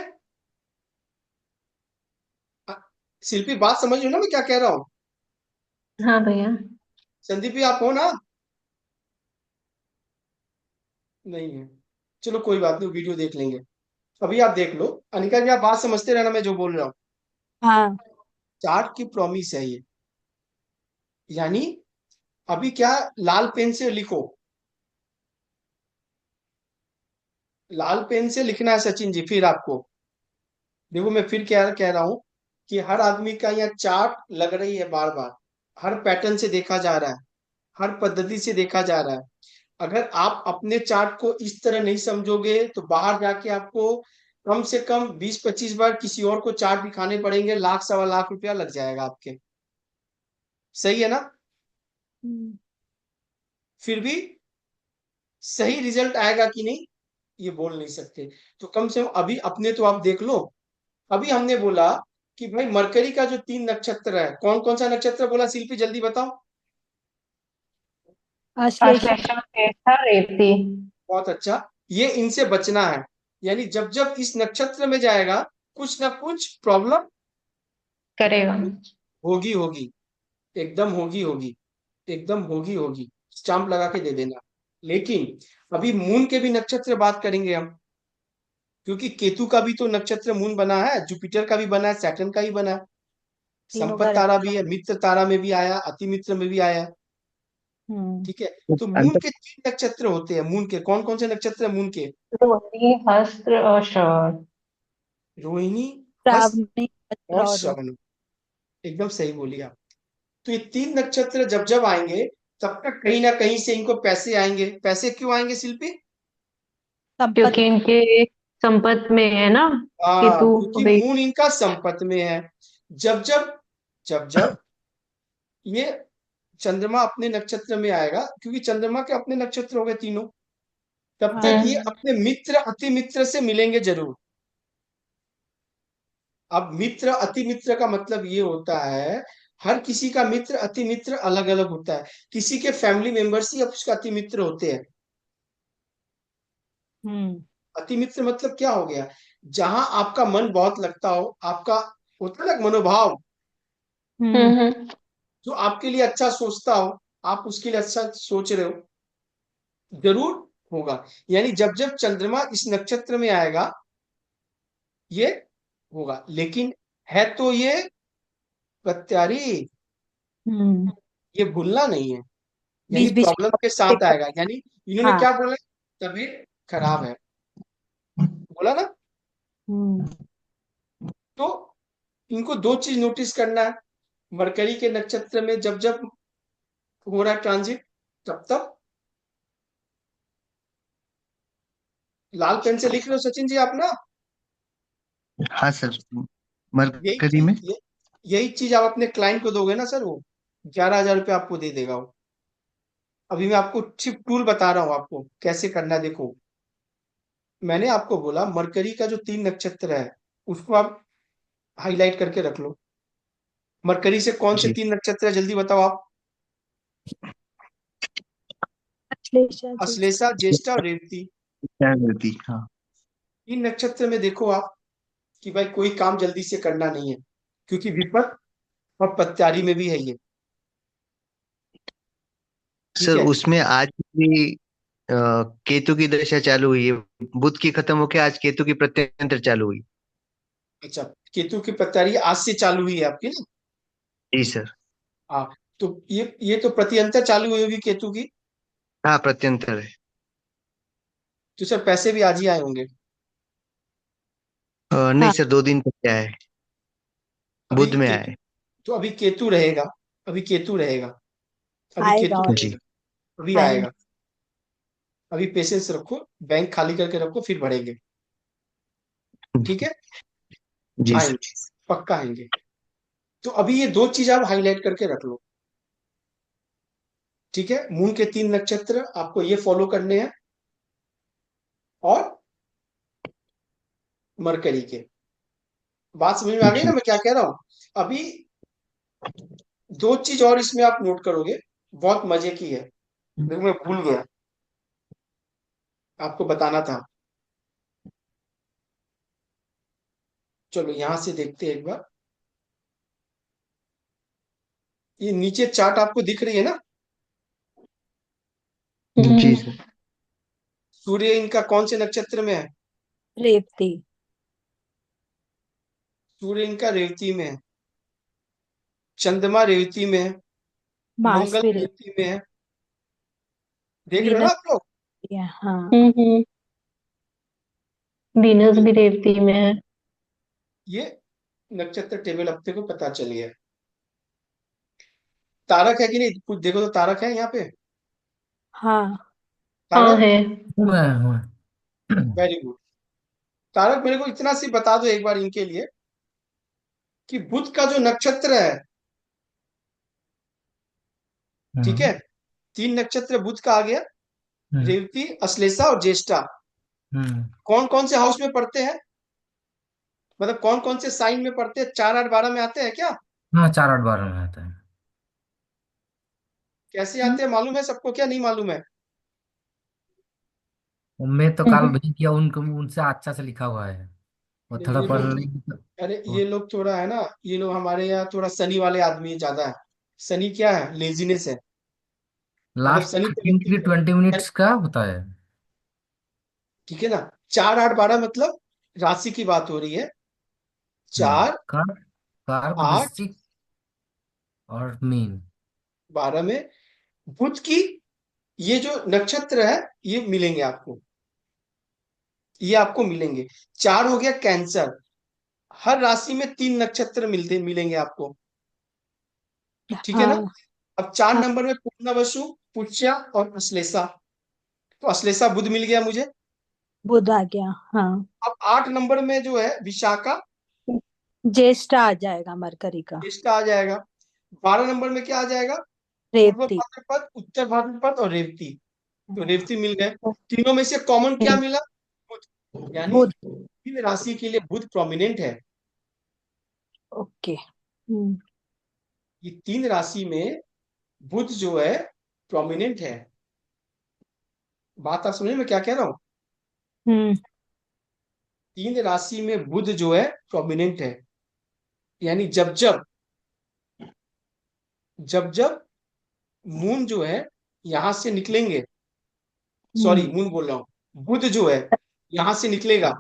अ, शिल्पी बात समझ रहे हो ना मैं क्या कह रहा हूँ? हाँ भैया। संदीप भी आप हो ना? नहीं है, चलो कोई बात नहीं, वीडियो देख लेंगे। अभी आप देख लो, अनिका जी आप बात समझते रहना मैं जो बोल रहा हूँ। हाँ। चार्ट की प्रॉमिस है ये, यानी अभी क्या, लाल पेन से लिखो, लाल पेन से लिखना है सचिन जी। फिर आपको देखो मैं फिर क्या कह रहा हूं कि हर आदमी का यहाँ चार्ट लग रही है बार बार, हर पैटर्न से देखा जा रहा है, हर पद्धति से देखा जा रहा है। अगर आप अपने चार्ट को इस तरह नहीं समझोगे तो बाहर जाके आपको कम से कम 20-25 बार किसी और को चार्ट दिखाने पड़ेंगे, लाख सवा लाख रुपया लग जाएगा आपके, सही है ना। हम्म। फिर भी सही रिजल्ट आएगा कि नहीं ये बोल नहीं सकते। तो कम से कम अभी अपने तो आप देख लो। अभी हमने बोला कि भाई मरकरी का जो 3 नक्षत्र है, कौन कौन सा नक्षत्र बोला शिल्पी जल्दी बताओ। आश्लेषा। आश्लेषा ज्येष्ठा रेवती। बहुत अच्छा, ये इनसे बचना है, यानी जब जब इस नक्षत्र में जाएगा कुछ ना कुछ प्रॉब्लम करेगा। होगी होगी, एकदम होगी होगी, एकदम होगी होगी, स्टाम्प लगा के दे देना। लेकिन अभी मून के भी नक्षत्र बात करेंगे हम, क्योंकि केतु का भी तो नक्षत्र मून बना है, जुपिटर का भी बना है, सैटर्न का भी बना है, तीनों का संपत तारा भी है, मित्र तारा में भी आया, अति मित्र में भी आया, हम्म। ठीक है। तो मून के 3 नक्षत्र होते हैं, मून के कौन कौन से नक्षत्र है मून के? रोहिणी हस्त्र और श्रवण। रोहिणी, हस्त श्रावणी वज्र और और श्रवण, एकदम सही बोली आप। तो ये 3 नक्षत्र जब जब आएंगे तब तक कहीं ना कहीं से इनको पैसे आएंगे। पैसे क्यों आएंगे शिल्पी? संपत्ति। क्योंकि इनके संपत में है ना केतु। क्योंकि वे मून इनका संपत में है। जब जब जब जब ये चंद्रमा अपने नक्षत्र में आएगा, क्योंकि चंद्रमा के अपने नक्षत्र हो गए तीनों, तब हाँ। तक ये अपने मित्र अति मित्र से मिलेंगे जरूर। अब मित्र अति मित्र का मतलब ये होता है, हर किसी का मित्र अति मित्र अलग अलग होता है, किसी के फैमिली मेंबर्स ही अब उसका अति मित्र होते हैं। हम्म। अति मित्र मतलब क्या हो गया, जहां आपका मन बहुत लगता हो, आपका होता है ना मनोभाव, हम्म। जो आपके लिए अच्छा सोचता हो, आप उसके लिए अच्छा सोच रहे हो, जरूर होगा। यानी जब जब चंद्रमा इस नक्षत्र में आएगा ये होगा, लेकिन है तो ये प्रत्यारी, हम्म। ये भूलना नहीं है, यानी बीच बीच प्रॉब्लम के में साथ दिक्कत। आएगा। यानी इन्होंने हाँ। क्या बोला, तबीयत खराब है, बोला ना। हम्म। तो इनको 2 चीज नोटिस करना है, मरकरी के नक्षत्र में जब जब हो रहा है ट्रांजिट, तब तब लाल पेन से लिख रहे हो सचिन जी आप ना? हाँ सर, यही मरकरी में। चीज यही चीज आप अपने क्लाइंट को दोगे ना सर, वो 11,000 रुपये आपको दे देगा वो। अभी मैं आपको सिर्फ टूल बता रहा हूँ आपको कैसे करना है, देखो। मैंने आपको बोला मरकरी का जो 3 नक्षत्र है उसको आप हाईलाइट करके रख लो। मरकरी से कौन से जी। 3 नक्षत्र है जल्दी बताओ आप? अश्लेषा जी। अश्लेषा, ज्येष्ठा और रेवती। क्या गलती, हाँ। 3 नक्षत्र में देखो आप कि भाई कोई काम जल्दी से करना नहीं है, क्योंकि विपत और पत्यारी में भी है ये। ठीक सर है। उसमें आज भी अ, केतु की दशा चालू हुई है। बुध की खत्म होके आज केतु की प्रत्यंतर चालू हुई। अच्छा, केतु की पत्यारी आज से चालू हुई है आपकी ना? जी सर। हाँ, तो ये तो प्रत्यंतर चालू हुई होगी केतु की। हाँ, प्रत्यंतर है। तो सर पैसे भी आज ही आए होंगे। नहीं हाँ, सर, 2 दिन तक क्या है, अभी बुध में केतु, आए। तो अभी केतु रहेगा। अभी केतु रहेगा। अभी आएगा केतु और जी। रहेगा। अभी आएगा। आएगा। अभी पेशेंस रखो, बैंक खाली करके रखो, फिर बढ़ेंगे। ठीक है। जी सर। आएंगे, पक्का आएंगे। तो अभी ये 2 चीज आप हाईलाइट करके रख लो। ठीक है, मून के 3 नक्षत्र आपको ये फॉलो करने हैं, और मरकरी के। बात समझ में आ गई ना जी। मैं क्या कह रहा हूं? अभी 2 चीज और इसमें आप नोट करोगे, बहुत मजे की है, लेकिन मैं भूल गया, आपको बताना था। चलो यहां से देखते हैं एक बार। ये नीचे चार्ट आपको दिख रही है ना? जी सर। सूर्य इनका कौन से नक्षत्र में है? रेवती। सूर्य इनका रेवती में है। चंद्रमा रेवती में है। मार्स मंगल भी रेवती में है। देख रहे हो ना वीनस आप लोग? भी है, हाँ। हम्म। वीनस ये भी रेवती में है। ये नक्षत्र टेबल अपने को पता चल गया। तारक है कि नहीं, कुछ देखो तो तारक है यहाँ पे? हाँ, हाँ तारक। है। हुआ वेरी गुड। तारक मेरे को इतना सी बता दो एक बार इनके लिए, कि बुध का जो नक्षत्र है, ठीक है, 3 नक्षत्र बुध का आ गया, रेवती, अश्लेषा और ज्येष्ठा। कौन कौन से हाउस में पढ़ते हैं, मतलब कौन कौन से साइन में पढ़ते हैं? 4, 8, 12 में आते हैं क्या? हाँ 4 8 12 में आता है। कैसे आते हैं मालूम है सबको, क्या नहीं मालूम है? मैं तो काल हम्म। भाई किया उनको, उनसे अच्छा से लिखा हुआ है। वो अरे थोड़ा ये पढ़ लोग लेंगे अरे तो। ये लोग थोड़ा है ना, ये लोग हमारे यहाँ थोड़ा शनि वाले आदमी ज्यादा है। शनि क्या है? लेजीनेस है। मतलब लास्ट शनि तो 13 के लिए 20 मिनट्स का होता है। ठीक है ना? 4, 8, 12 मतलब राशि की बात हो रही है। 4, कार कार 8, वृश्चिक और मीन। 12 में बुध की ये जो नक्षत्र है ये मिलेंगे आपको। ये आपको मिलेंगे। 4 हो गया कैंसर। हर राशि में 3 नक्षत्र मिलते मिलेंगे आपको। ठीक है ना? हाँ, अब 4 हाँ। नंबर में पूर्णा वसु, पुष्या और अश्लेषा। तो अश्लेषा बुध मिल गया मुझे। बुध आ गया, हाँ। अब 8 नंबर में जो है विशाखा, ज्येष्ठा आ जाएगा मरकरी का। ज्येष्ठा आ जाएगा। 12 नंबर में क्या आ जाएगा? पूर्व रेवती। भाद्रपद, उत्तर भाद्रपद और रेवती। तो रेवती मिल गए। तीनों में से कॉमन क्या मिला? बुध। यानी बुध। इन राशि के लिए बुध प्रोमिनेंट है। ओके। हम्म। ये 3 राशि में बुध जो है प्रोमिनेंट है। बात आप समझे मैं क्या कह रहा हूं? हम्म। 3 राशि में बुध जो है प्रोमिनेंट है। यानी जब जब मून जो है यहां से निकलेंगे, सॉरी हम्म। मून बोल रहा हूं, बुध जो है यहां से निकलेगा,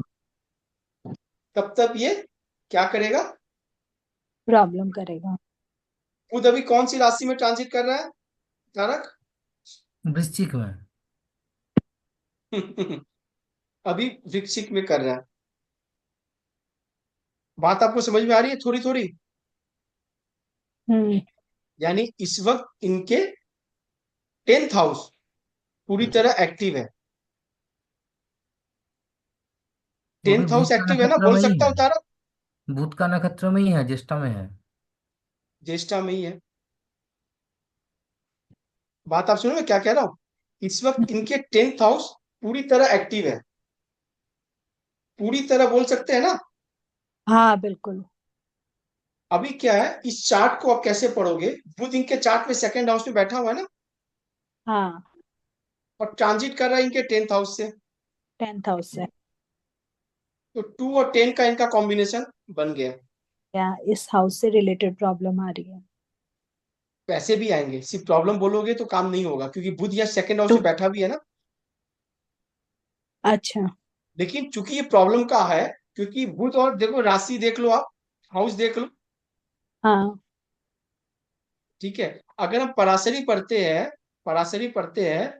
तब तब ये क्या करेगा? प्रॉब्लम करेगा। बुध अभी कौन सी राशि में ट्रांजिट कर रहा है तारक? वृश्चिक में। अभी वृश्चिक में कर रहा है। बात आपको समझ में आ रही है थोड़ी थोड़ी? हम्म। यानी इस वक्त इनके 10th हाउस पूरी तरह एक्टिव है। वो भी 10th बुध हाउस का एक्टिव है ना, नक्षत्र बोल में ही सकता है। हूँ तारा। बुध का नक्षत्र में ही है, ज्येष्ठा में है। ज्येष्ठा में ही है। बात आप सुनो मैं क्या कह रहा हूँ। इस वक्त इनके 10th हाउस पूरी तरह एक्टिव है, पूरी तरह बोल सकते हैं ना। हाँ बिल्कुल। अभी क्या है, इस चार्ट को आप कैसे पढ़ोगे, बुध इनके चार्ट में सेकंड हाउस में बैठा हुआ है ना, हाँ और ट्रांजिट कर रहा है इनके 10th हाउस से। 10th हाउस से। तो 2 और 10 का इनका कॉम्बिनेशन बन गया। या इस हाउस से रिलेटेड प्रॉब्लम आ रही है। पैसे भी आएंगे, सिर्फ प्रॉब्लम बोलोगे तो काम नहीं होगा, क्योंकि बुध यहाँ सेकंड हाउस तो में बैठा भी है ना। अच्छा। लेकिन चूंकि ये प्रॉब्लम का है, क्योंकि बुध, और देखो राशि देख लो आप, हाउस देख लो। हाँ ठीक है, अगर हम पराशरी पढ़ते हैं, पराशरी पढ़ते हैं,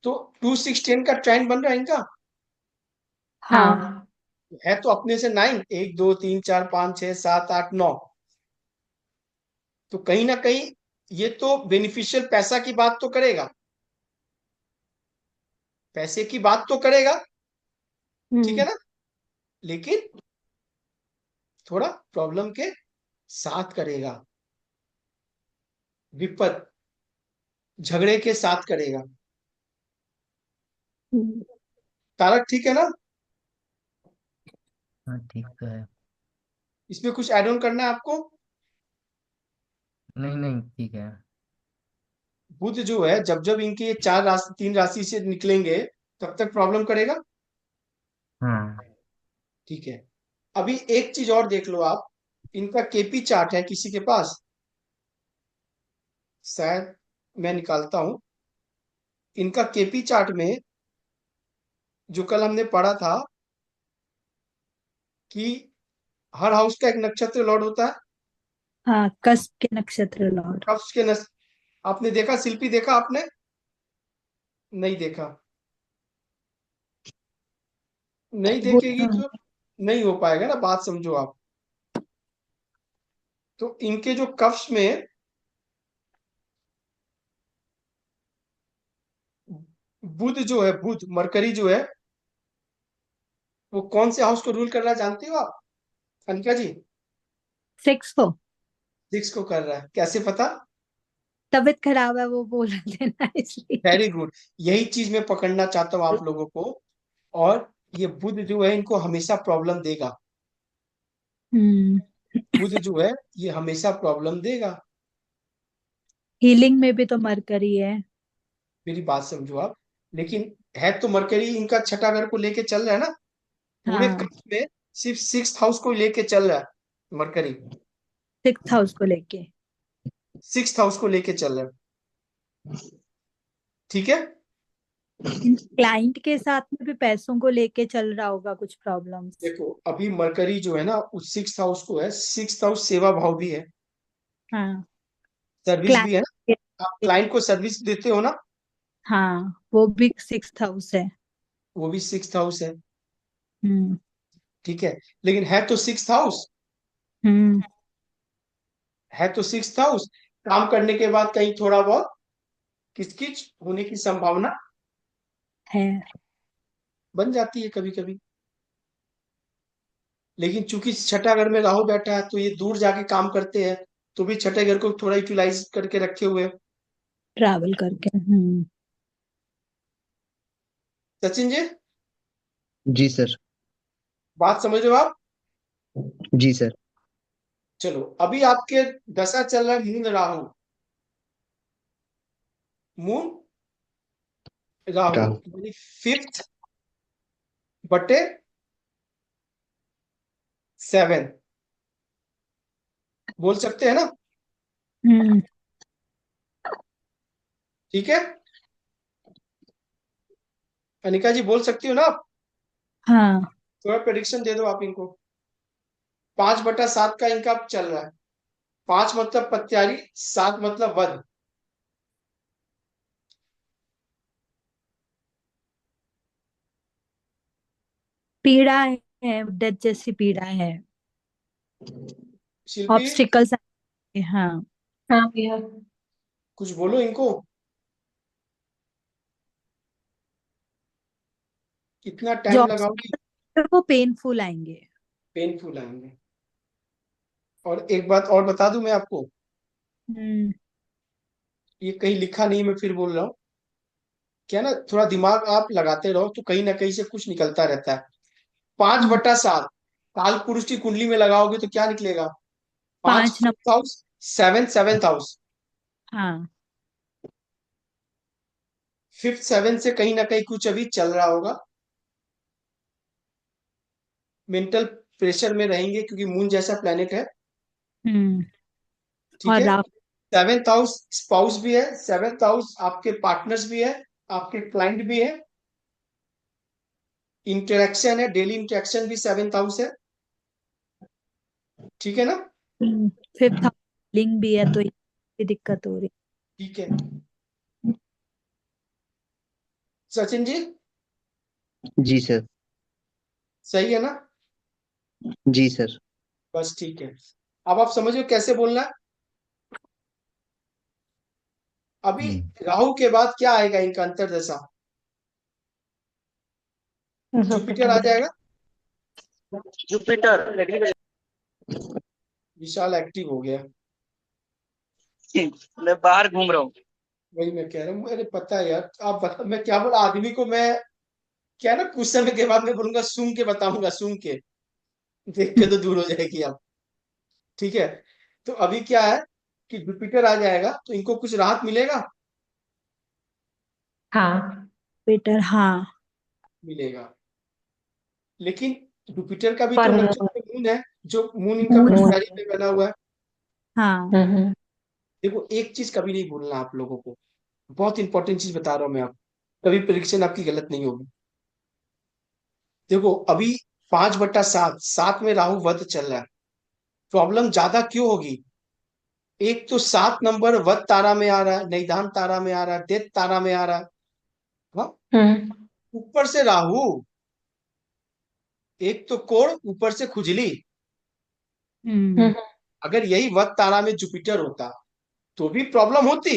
तो 2 6 10 का ट्रेंड बन रहा है इनका। हाँ। है तो अपने से 9, 1 2 3 4 5 6 7 8 9। तो कहीं ना कहीं ये तो बेनिफिशियल पैसा की बात तो करेगा, पैसे की बात तो करेगा। ठीक है हम्म। ना। लेकिन थोड़ा प्रॉब्लम के साथ करेगा, विपद, झगड़े के साथ करेगा। हम्म। तारक ठीक है ना। हाँ ठीक तो है। इसमें कुछ ऐड ऑन करना है आपको। नहीं नहीं ठीक है। बुध जो है, जब जब इनके ये 4 राशि 3 राशि से निकलेंगे, तब तक प्रॉब्लम करेगा। हाँ ठीक है। अभी एक चीज और देख लो आप, इनका केपी चार्ट है किसी के पास, शायद मैं निकालता हूं। इनका केपी चार्ट में जो कल हमने पढ़ा था कि हर हाउस का एक नक्षत्र लॉर्ड होता है। हाँ कस्प के नक्षत्र लॉर्ड। कब्ज के आपने देखा, शिल्पी देखा आपने, नहीं देखा। नहीं वो देखेगी तो नहीं हो पाएगा ना, बात समझो आप। तो इनके जो कव्स में बुध जो है, बुध मरकरी जो है, वो कौन से हाउस को रूल कर रहा है जानते हो आप, अनिका जी। 6 को। 6 को कर रहा है, कैसे पता। तबीयत खराब है वो बोल रहे थे ना इसलिए। वेरी गुड, यही चीज मैं पकड़ना चाहता हूँ आप लोगों को। और ये बुध जो है इनको हमेशा प्रॉब्लम देगा। हम्म। बुध जो है ये हमेशा प्रॉब्लम देगा। हीलिंग में भी तो मरकरी है। मेरी बात समझो आप। लेकिन है तो मरकरी इनका छठा घर को लेके चल रहा है ना, पूरे हाँ कक्ष में सिर्फ 6th हाउस को लेके चल रहा है मरकरी। 6th हाउस को लेके। 6th हाउस को लेके चल रहा है। ठीक है। इन क्लाइंट के साथ में भी पैसों को लेके चल रहा होगा कुछ प्रॉब्लम्स। देखो अभी मरकरी जो है ना, उस 6th हाउस को है, 6th हाउस सेवा भाव भी है, हाँ सर्विस भी है क्लाइंट। ना, आप क्लाइंट को सर्विस देते हो ना, हाँ वो भी 6th हाउस है। वो भी 6th हाउस है। हम्म। ठीक है। लेकिन है तो 6th हाउस, हम्म। है तो 6th हाउस, काम करने के बाद कहीं थोड़ा बहुत किचकिच होने की संभावना है। बन जाती है कभी कभी। लेकिन चूंकि छठा घर में राहु बैठा है, तो ये दूर जाके काम करते हैं, तो भी छठे घर को थोड़ा यूटिलाइज करके रखे हुए हैं। ट्रैवल करके। हम्म। सचिन जी, जी सर। बात समझ रहे हो आप। जी सर। चलो अभी आपके दशा चल रहा है मून राहु, मून राहु, राहु। यानी 5th बटे 7, बोल सकते हैं ना। हम्म। ठीक है, अनिका जी बोल सकती हो ना आप। हाँ थोड़ा प्रेडिक्शन दे दो आप इनको। 5/7 का इनका चल रहा है। 5 मतलब पत्यारी, 7 मतलब वध। पीड़ा है, डेथ जैसी पीड़ा है। शिल्पी ऑब्स्टिकल्स। हाँ। हाँ भैया। कुछ बोलो इनको, कितना टाइम जॉब। लगाओगी। तो वो पेनफुल आएंगे। पेनफुल आएंगे। और एक बात और बता दूं मैं आपको, हम्म। ये कहीं लिखा नहीं, मैं फिर बोल रहा हूँ, क्या ना, थोड़ा दिमाग आप लगाते रहो तो कहीं ना कहीं से कुछ निकलता रहता है। 5/7 काल पुरुष की कुंडली में लगाओगे तो क्या निकलेगा? 5 5 number. Fifth house, 7 seventh house. हाँ। 5th 7 से कहीं ना कहीं कुछ अभी चल रहा होगा, मेंटल प्रेशर में रहेंगे क्योंकि मून जैसा प्लेनेट है। हम्म। ठीक और है। राहु। 7th हाउस स्पाउस भी है, 7th हाउस आपके पार्टनर्स भी है, आपके क्लाइंट भी है, इंटरेक्शन है, डेली इंटरेक्शन भी 7th हाउस है। ठीक है ना? 5th लिंग भी है तो ये भी दिक्कत हो रही। ठीक है सचिन जी, जी सर। सही है ना? जी सर। बस ठीक है। अब आप समझो कैसे बोलना है। अभी राहु के बाद क्या आएगा इनका अंतर्दशा? जुपिटर आ जुपिटर। जाएगा। जुपिटर। विशाल एक्टिव हो गया। मैं बाहर घूम रहा हूँ। वही मैं कह रहा हूँ, अरे पता है यार, आप बता, मैं क्या बोला आदमी को, मैं क्या ना कुछ समय के बाद मैं बोलूंगा सूंघ के बताऊंगा, सूंघ के, देख के तो दूर हो जाएगी आप। ठीक है। तो अभी क्या है कि जुपिटर आ जाएगा तो इनको कुछ राहत मिलेगा। हाँ। जुपिटर, हाँ। मिलेगा। लेकिन जुपिटर का भी तो पर नक्षत्र मून है, जो मून इनका मून। मून। पिछाड़ी पे बना हुआ है। हाँ। हम्म। देखो एक चीज कभी नहीं भूलना आप लोगों को, बहुत इंपॉर्टेंट चीज बता रहा हूं मैं आपको, कभी प्रिडिक्शन आपकी गलत नहीं होगी। देखो अभी 5/7, 7 में राहु वध चल रहा है। प्रॉब्लम ज्यादा क्यों होगी? एक तो 7 नंबर वध तारा में आ रहा है, निधान तारा में आ रहा है, डेथ तारा में आ रहा है। हाँ? हम्म। ऊपर से राहु, एक तो कोण, ऊपर से खुजली। हम्म। अगर यही वध तारा में जुपिटर होता तो भी प्रॉब्लम होती।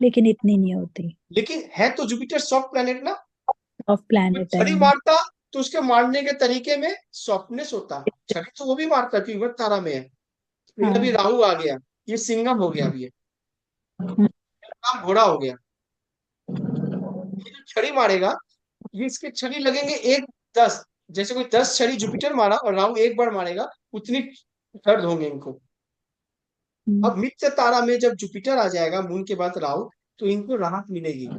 लेकिन इतनी नहीं होती। लेकिन है तो जुपिटर सॉफ्ट प्लेनेट ना। ऑफ कोई प्लैनेट है। छड़ी मारता तो उसके मारने के तरीके में सॉफ्टनेस होता। छड़ी तो वो भी मारता क्योंकि वध तारा में है। लेकिन अभी हाँ। राहु आ गया, ये सिंघम हो गया, अभी ये काम घोड़ा हो गया। ये जो छड़ी मारेगा, ये इसके छड़ी लगेंगे 1-10, जैसे कोई 10 छड़ी जुपिटर मारा और राहु एक बार मारेगा, उतनी दर्द होंगे इनको। अब मित्र तारा में जब जुपिटर आ जाएगा मून के बाद राहु, तो इनको राहत मिलेगी। है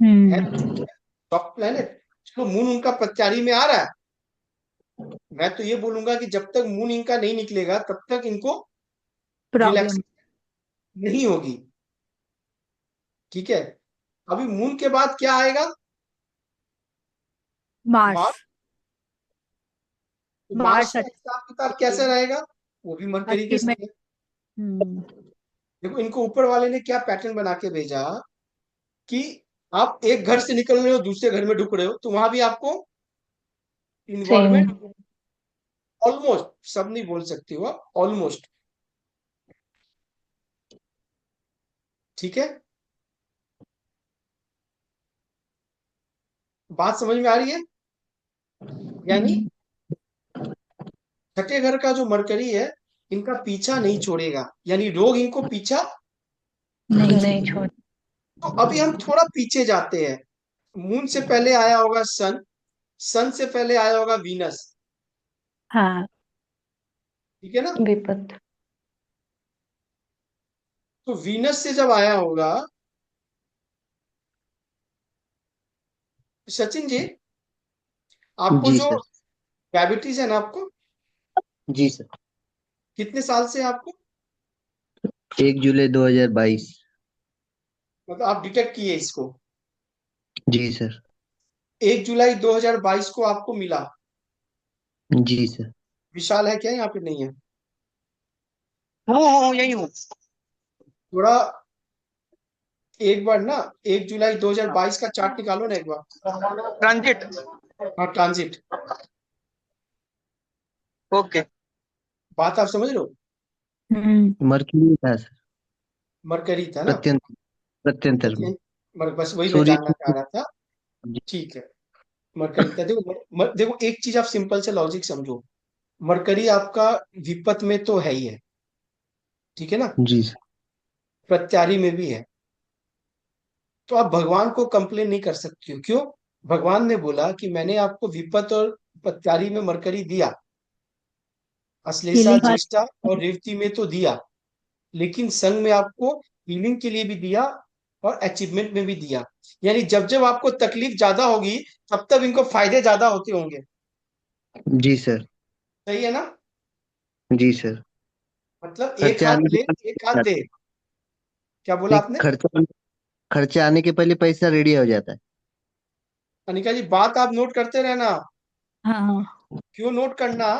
हम्म। Top planet. चलो मून उनका प्रत्यारी में आ रहा है, मैं तो ये बोलूंगा कि जब तक मून इनका नहीं निकलेगा तब तक इनको रिलैक्स प्रॉब्लम। नहीं होगी। ठीक है। अभी मून के बाद क्या आएगा? मार्स। मार्स। तो मार्स मार्स का हिसाब किताब कैसा रहेगा? वो भी मरकरी के 80 में। साथ है। हम्म। देखो इनको ऊपर वाले ने क्या पैटर्न बना के भेजा कि आप एक घर से निकल रहे हो दूसरे घर में ढुक रहे हो, तो वहां भी आपको सेम। इन्वॉल्वमेंट, ऑलमोस्ट, सब नहीं बोल सकती हो आप, ऑलमोस्ट। ठीक है, बात समझ में आ रही है? यानी छठे घर का जो मरकरी है, इनका पीछा नहीं छोड़ेगा, यानी रोग इनको पीछा। नहीं। नहीं छोड़। तो अभी हम थोड़ा पीछे जाते हैं। मून से पहले आया होगा सन, सन से पहले आया होगा वीनस। हाँ। ठीक है ना? विपत। तो वीनस से जब आया होगा, सचिन जी, आपको जी जो सर। डायबिटीज है ना, आपको जी सर। कितने साल से है आपको? 1 जुलाई 2022। मतलब आप डिटेक्ट किए इसको? जी सर। 1 जुलाई 2022 को आपको मिला। जी सर। विशाल है क्या यहाँ पे? नहीं है? हूँ यही हूँ। थोड़ा एक बार ना 1 जुलाई 2022 का चार्ट निकालो ना एक बार। ट्रांजिट। हाँ ट्रांजिट। ओके। बात आप समझ रहे हो? मरकरी था सर। मरकरी था ना? प्रत्यंतर। प्रत्यंतर में। बस वही मैं सूर्य जानना चाह रहा था। जी। ठीक है। मरकरी का देखो देखो एक चीज आप सिंपल से लॉजिक समझो। मरकरी आपका विपत में तो है ही है, ठीक है ना, जी सर। प्रत्यारी में भी है। तो आप भगवान को कंप्लेन नहीं कर सकते हो, क्यों? भगवान ने बोला कि मैंने आपको विपत और प्रत्यारी में मरकरी दिया, अश्लेषा हीलिंग ज्येष्ठा और रेवती में तो दिया, लेकिन संघ में आपको हीलिंग के लिए भी दिया और अचीवमेंट में भी दिया। यानी जब जब आपको तकलीफ ज्यादा होगी तब तब इनको फायदे ज्यादा होते होंगे। जी सर। सही है ना? जी सर। मतलब एक खर्चा हाथ आने के ले एक हाथ पहले दे। क्या बोला नहीं, आपने? खर्चा आने के पहले पैसा रेडी हो जाता है। अनिका जी, बात आप नोट करते रहना। हाँ क्यों नोट करना?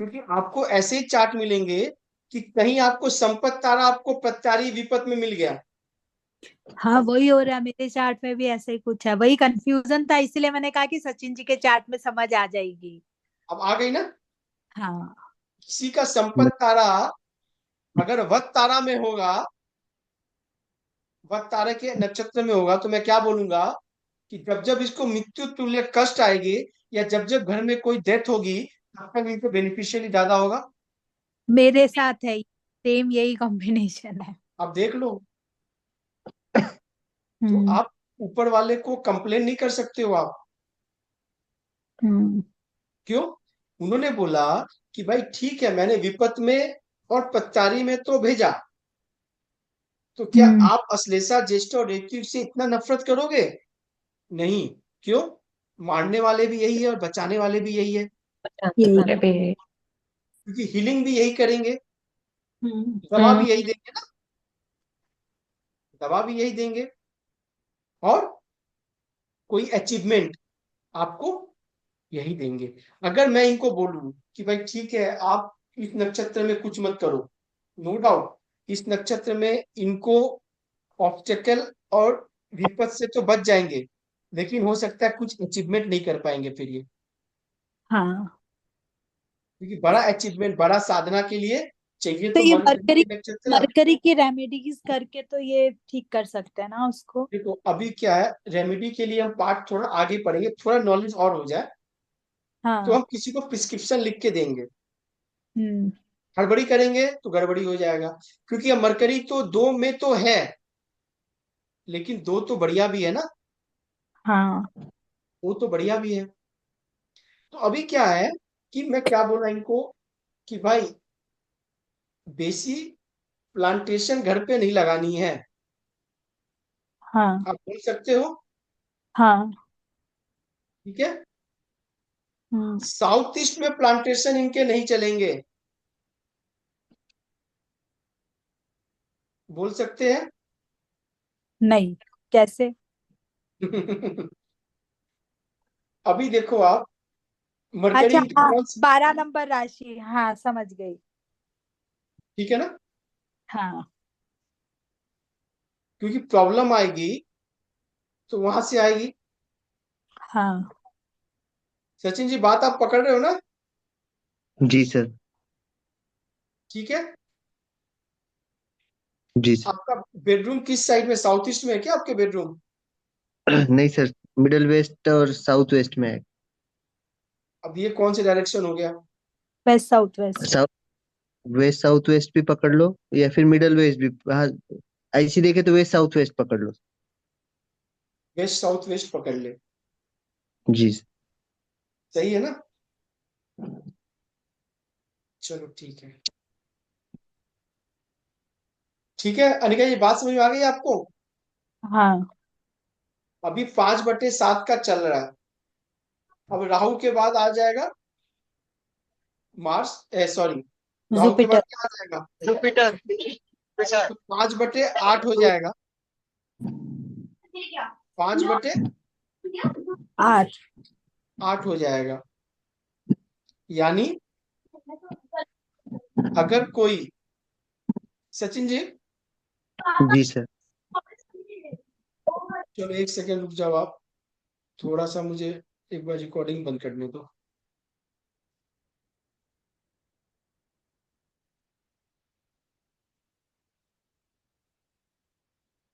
क्योंकि आपको ऐसे ही चार्ट मिलेंगे कि कहीं आपको संपत तारा आपको प्रत्यारी विपत में मिल गया। हाँ, वही हो रहा है मेरे चार्ट में भी, ऐसा ही कुछ है। वही कंफ्यूजन था, इसलिए मैंने कहा कि सचिन जी के चार्ट में समझ आ जाएगी। अब आ गई ना? हाँ। किसी का संपत तारा अगर वत तारा में होगा, वत तारे के नक्षत्र में होगा, तो मैं क्या बोलूंगा कि जब जब इसको मृत्यु तुल्य कष्ट आएगी या जब जब घर में कोई डेथ होगी तब तक इनको बेनिफिशियली ज्यादा होगा। मेरे साथ है, सेम यही कॉम्बिनेशन है। आप देख लो। तो हम्म। आप ऊपर वाले को कंप्लेन नहीं कर सकते हो आप। हम्म। क्यों? उन्होंने बोला कि भाई ठीक है, मैंने विपत में और पत्तारी में तो भेजा, तो क्या हम्म। आप अश्लेषा ज्येष्ठ और रेवती से इतना नफरत करोगे? नहीं। क्यों? मारने वाले भी यही है और बचाने वाले भी यही है, यही। वाले भी है। क्योंकि हीलिंग भी यही करेंगे, हम्म। दवा भी यही देंगे ना, दवा भी यही देंगे, और कोई अचीवमेंट आपको यही देंगे। अगर मैं इनको बोलूं कि भाई ठीक है, आप इस नक्षत्र में कुछ मत करो, नो डाउट इस नक्षत्र में इनको ऑब्स्टेकल और विपद से तो बच जाएंगे, लेकिन हो सकता है कुछ अचीवमेंट नहीं कर पाएंगे फिर ये, हाँ, क्योंकि बड़ा अचीवमेंट बड़ा साधना के लिए चाहिए तो तो ये मरकरी मरकरी के नक्षत्र। मरकरी की रेमेडीज करके तो ये ठीक कर सकते हैं ना उसको। देखो अभी क्या है, रेमेडी के लिए हम पार्ट थोड़ा आगे पढ़ेंगे, थोड़ा नॉलेज और हो जाए तो हाँ। हम किसी को प्रिस्क्रिप्शन लिख के देंगे। हम्म। हड़बड़ी करेंगे तो गड़बड़ी हो जाएगा, क्योंकि अब मरकरी तो दो में तो है, लेकिन दो तो बढ़िया भी है ना, हाँ। वो तो बढ़िया भी है। तो अभी क्या है कि मैं क्या बोल रहा इनको कि भाई बेसी प्लांटेशन घर पे नहीं लगानी है। हाँ। आप बोल सकते हो, हाँ। ठीक है। हम्म। साउथ ईस्ट में प्लांटेशन इनके नहीं चलेंगे, बोल सकते हैं। नहीं, कैसे? अभी देखो आप, मरकरी अच्छा, इनका हाँ, कौन 12 नंबर राशि, हाँ समझ गई। ठीक है ना, हाँ। क्योंकि प्रॉब्लम आएगी तो वहां से आएगी। हाँ। सचिन जी बात आप पकड़ रहे हो ना? जी सर। ठीक है। जी सर। आपका बेडरूम किस साइड में, साउथ ईस्ट में है क्या आपके बेडरूम? नहीं सर, मिडल वेस्ट और साउथ वेस्ट में है। अब ये कौन से डायरेक्शन हो गया? West south west. South west south west भी पकड़ लो, या फिर मिडल वेस्ट भी। हाँ, ऐसी देखे तो वेस्ट साउथ वेस्ट पकड़ लो। वेस्ट साउथ वेस्ट पकड़ ले। जी सर। सही है ना? चलो ठीक है। ठीक है अनिका जी, बात समझ में आ गई आपको? हाँ। अभी 5/7 का चल रहा है। अब राहु के बाद आ जाएगा मार्स, सॉरी, राहु के बाद जुपिटर। क्या आ जाएगा? जुपिटर। तो 5/8 हो जाएगा, 5/8 8। हो जाएगा। यानी अगर कोई, सचिन जी, जी सर। चलो एक सेकंड रुक जाओ आप, थोड़ा सा मुझे एक बार रिकॉर्डिंग बंद करने दो।